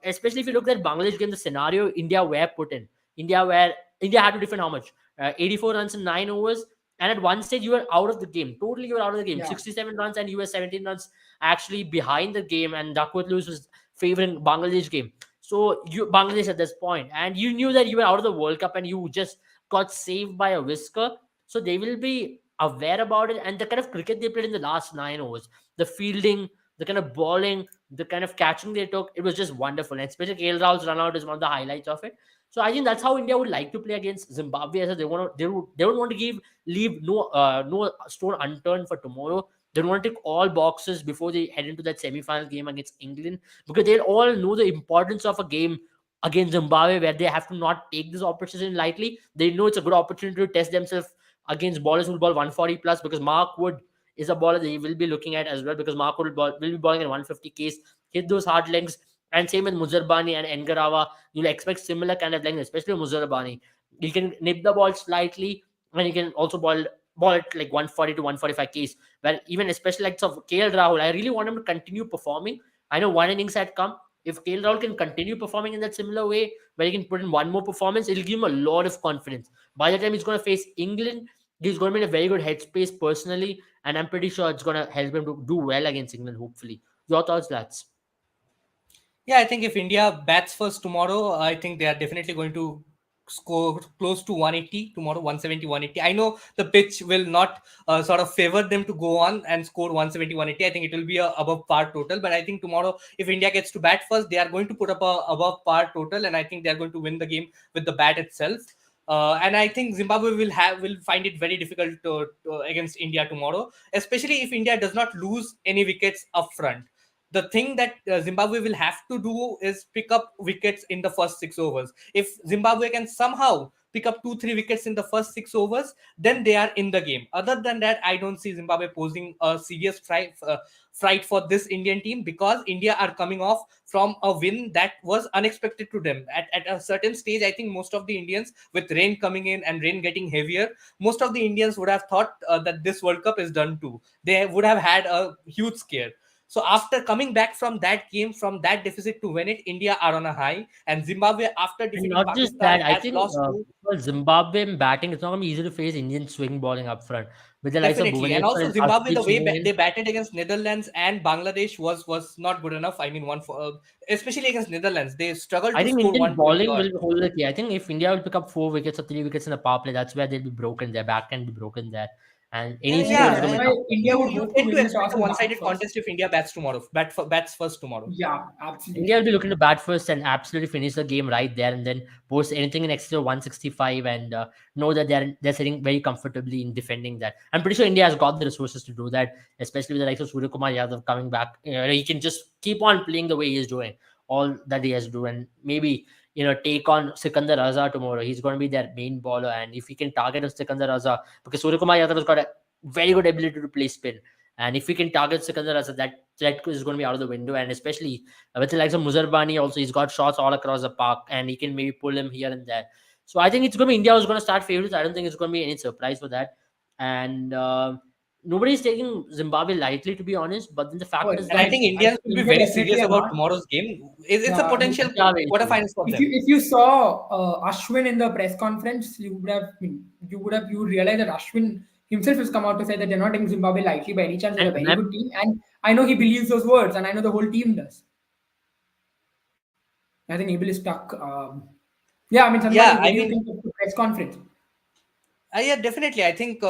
Especially if you look at Bangladesh game, the scenario India were put in. India had to defend how much? 84 runs in 9 overs. And at one stage, you were out of the game. Totally, you were out of the game. Yeah. 67 runs, and you were 17 runs actually behind the game. And Duckworth Lewis was favoring Bangladesh game. So you Bangladesh at this point, and you knew that you were out of the World Cup, and you just got saved by a whisker. So they will be aware about it, and the kind of cricket they played in the last 9 overs, the fielding, the kind of bowling, the kind of catching they took, it was just wonderful. And especially KL Rahul's run out is one of the highlights of it. So I think that's how India would like to play against Zimbabwe. As they want to, they would want to leave no stone unturned for tomorrow. They want to tick all boxes before they head into that semi-final game against England, because they all know the importance of a game against Zimbabwe where they have to not take this opportunity lightly. They know it's a good opportunity to test themselves against bowlers who ball 140 plus, because Mark Wood is a bowler they will be looking at as well, because Mark Wood will be balling at 150 Ks, hit those hard legs. And same with Muzarbani and Engarava, you'll expect similar kind of length, especially Muzarbani. He can nip the ball slightly, and he can also bowl ball at like 140 to 145 Ks, where even especially like so KL Rahul, I really want him to continue performing. I know one innings had come. If KL Rahul can continue performing in that similar way, where he can put in one more performance, it'll give him a lot of confidence. By the time he's going to face England, he's going to be in a very good headspace personally, and I'm pretty sure it's going to help him to do well against England, hopefully. Your thoughts, lads? Yeah, I think if India bats first tomorrow, I think they are definitely going to score close to 180 tomorrow, 170, 180. I know the pitch will not sort of favor them to go on and score 170, 180. I think it will be a above par total. But I think tomorrow, if India gets to bat first, they are going to put up a above par total, and I think they are going to win the game with the bat itself. And I think Zimbabwe will find it very difficult against India tomorrow, especially if India does not lose any wickets up front. The thing that Zimbabwe will have to do is pick up wickets in the first 6 overs. If Zimbabwe can somehow pick up 2-3 wickets in the first 6 overs, then they are in the game. Other than that, I don't see Zimbabwe posing a serious fright for this Indian team, because India are coming off from a win that was unexpected to them. At a certain stage, I think most of the Indians, with rain coming in and rain getting heavier, most of the Indians would have thought that this World Cup is done too. They would have had a huge scare. So after coming back from that game, from that deficit to win it, India are on a high. And Zimbabwe, after And defeating not just Pakistan, that, I has think lost to. for Zimbabwe batting, it's not going to be easy to face Indian swing bowling up front with the likes of Definitely. And Bhuvaneshwar also and Zimbabwe, the Arshdeep way Singh in. they batted against Netherlands and Bangladesh was not good enough. I mean, especially against Netherlands, they struggled I to think score Indian 120 bowling odd. will hold the key. I think if India will pick up 4 wickets or 3 wickets in the power play, that's where they'll be broken. Their back can be broken there, and any Yeah, score is Yeah, going that's to be and why tough. India you would you hope to tend to win the expect toss a and bat one-sided first. contest if India bats tomorrow, bats first tomorrow. Yeah, India will absolutely. be looking to bat first and absolutely finish the game right there, and then post anything in excess of 165, and know that they're sitting very comfortably in defending that. I'm pretty sure India has got the resources to do that, especially with the likes of Surya Kumar Yadav coming back. He can just keep on playing the way he is doing, all that he has to do, and maybe take on Sikandar Raza tomorrow. He's going to be their main bowler, and if he can target Sikandar Raza, because Surya Kumar Yadav has got a very good ability to play spin. And if we can target Sikandar Raza, that threat is going to be out of the window. And especially with the likes of Muzarbani, also he's got shots all across the park, and he can maybe pull him here and there. So I think it's going to be India who's going to start favorites. I don't think it's going to be any surprise for that. And nobody's taking Zimbabwe lightly, to be honest. But then the Oh, fact is And I that think I Indians will be India very definitely serious are about not. tomorrow's game. It's a Yeah, potential yeah, very true. quarterfinals for if them. you saw Ashwin in the press conference, you would realize that Ashwin himself has come out to say that they're not taking Zimbabwe lightly by any chance. They're a And very good team, and I know he believes those words, and I know the whole team does. I think Abel is stuck. Yeah, I mean, Yeah, Sanjay, what I do you mean, think of the press conference? yeah, definitely. I think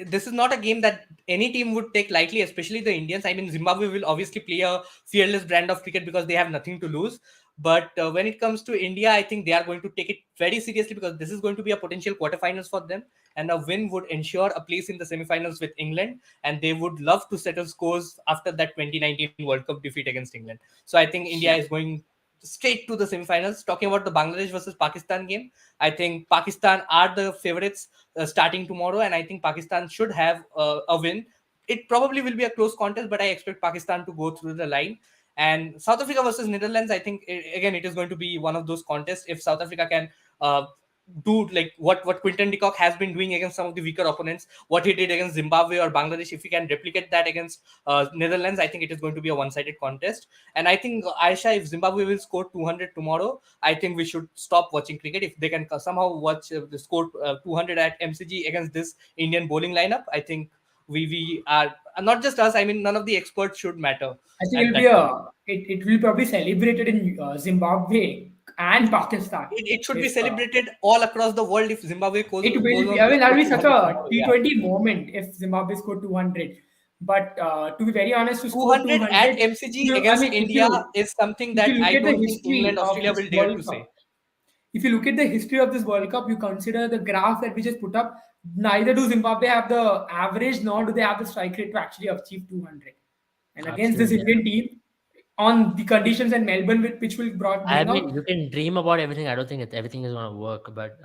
this is not a game that any team would take lightly, especially the Indians. I mean, Zimbabwe will obviously play a fearless brand of cricket because they have nothing to lose. But when it comes to India, I think they are going to take it very seriously, because this is going to be a potential quarterfinals for them. And a win would ensure a place in the semifinals with England. And they would love to settle scores after that 2019 World Cup defeat against England. So I think India Yeah. is going straight to the semifinals. Talking about the Bangladesh versus Pakistan game, I think Pakistan are the favorites starting tomorrow, and I think Pakistan should have a win. It probably will be a close contest, but I expect Pakistan to go through the line. And South Africa versus Netherlands, I think again it is going to be one of those contests. If South Africa can do like what Quinton de Kock has been doing against some of the weaker opponents, what he did against Zimbabwe or Bangladesh, if he can replicate that against Netherlands, I think it is going to be a one-sided contest. And I think Aisha, if Zimbabwe will score 200 tomorrow, I think we should stop watching cricket. If they can somehow watch the score 200 at MCG against this Indian bowling lineup, I think we are not just us. I mean, none of the experts should matter I think at it'll be that point. it will probably celebrated in Zimbabwe and Pakistan. It should be If celebrated all across the world if Zimbabwe it will goes be, on I to mean, that'll score be such 200 a tomorrow. Yeah. T20 moment if Zimbabwe scored 200. But to be very honest, to score 200 at 200, MCG I against mean, India is something if you that look I at the don't think England, history of Australia this will dare World to say. Cup, if you look at the history of this World Cup, you consider the graph that we just put up. Neither do Zimbabwe have the average, nor do they have the strike rate to actually achieve 200. And against this Absolutely. Indian team, on the conditions and Melbourne pitch will I bring mean, out. you can dream about everything. I don't think everything is going to work. But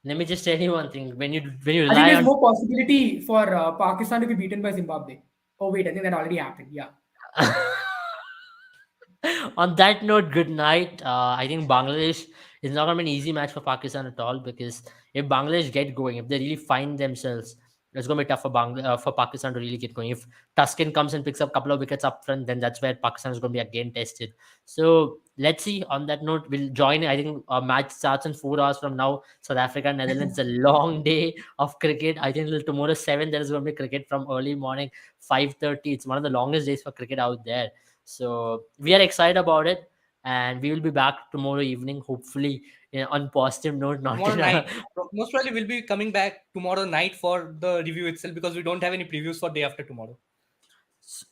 let me just tell you one thing: when you I think rely there's on more possibility for Pakistan to be beaten by Zimbabwe. Oh wait, I think that already happened. Yeah. on that note, good night. I think Bangladesh is not going to be an easy match for Pakistan at all, because if Bangladesh get going, if they really find themselves, it's going to be tough for Pakistan to really get going. If Tuscan comes and picks up a couple of wickets up front, then that's where Pakistan is going to be again tested. So let's see. On that note, we'll join. I think a match starts in 4 hours from now. South Africa, Netherlands. It's a long day of cricket. I think till tomorrow 7 there is going to be cricket from early morning 5:30. It's one of the longest days for cricket out there. So we are excited about it, and we will be back tomorrow evening, hopefully, on positive note, not Tomorrow in a night. Most probably we'll be coming back tomorrow night for the review itself because we don't have any previews for day after tomorrow.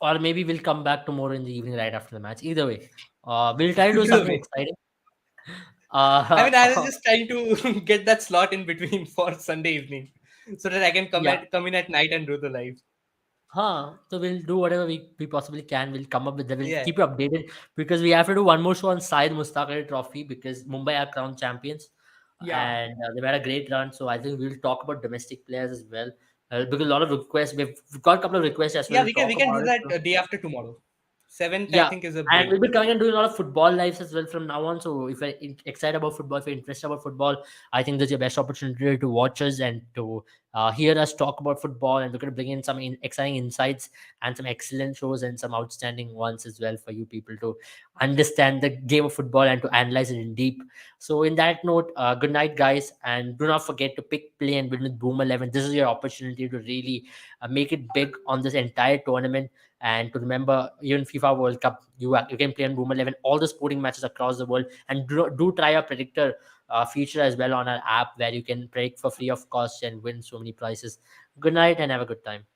or maybe we'll come back tomorrow in the evening right after the match. Either way, we'll try to do Either something way. exciting. I mean, I was Uh, just trying to get that slot in between for Sunday evening so that I can yeah. come in at night and do the live. So we'll do whatever we possibly can. We'll come up with that. We'll Yeah. keep you updated because we have to do one more show on Syed Mustaq Ali Trophy because Mumbai are crown champions Yeah. and they've had a great run. So I think we'll talk about domestic players as well because a lot of requests. We've got a couple of requests as well Yeah, to we talk can do about it. that So day after tomorrow. 7th, I yeah, think, is a and break. we'll be coming and doing a lot of football lives as well from now on. So if you're excited about football, if you're interested about football, I think this is your best opportunity to watch us and to hear us talk about football. And we're going to bring in some exciting insights and some excellent shows and some outstanding ones as well for you people to understand the game of football and to analyze it in deep. So in that note, good night, guys, and do not forget to pick, play, and win with Boom 11. This is your opportunity to really make it big on this entire tournament. And to remember, even FIFA World Cup, you can play on Boom 11, all the sporting matches across the world. And do try a predictor feature as well on our app where you can predict for free of cost and win so many prizes. Good night and have a good time.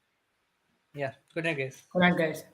Yeah. Good night, guys. All right, guys.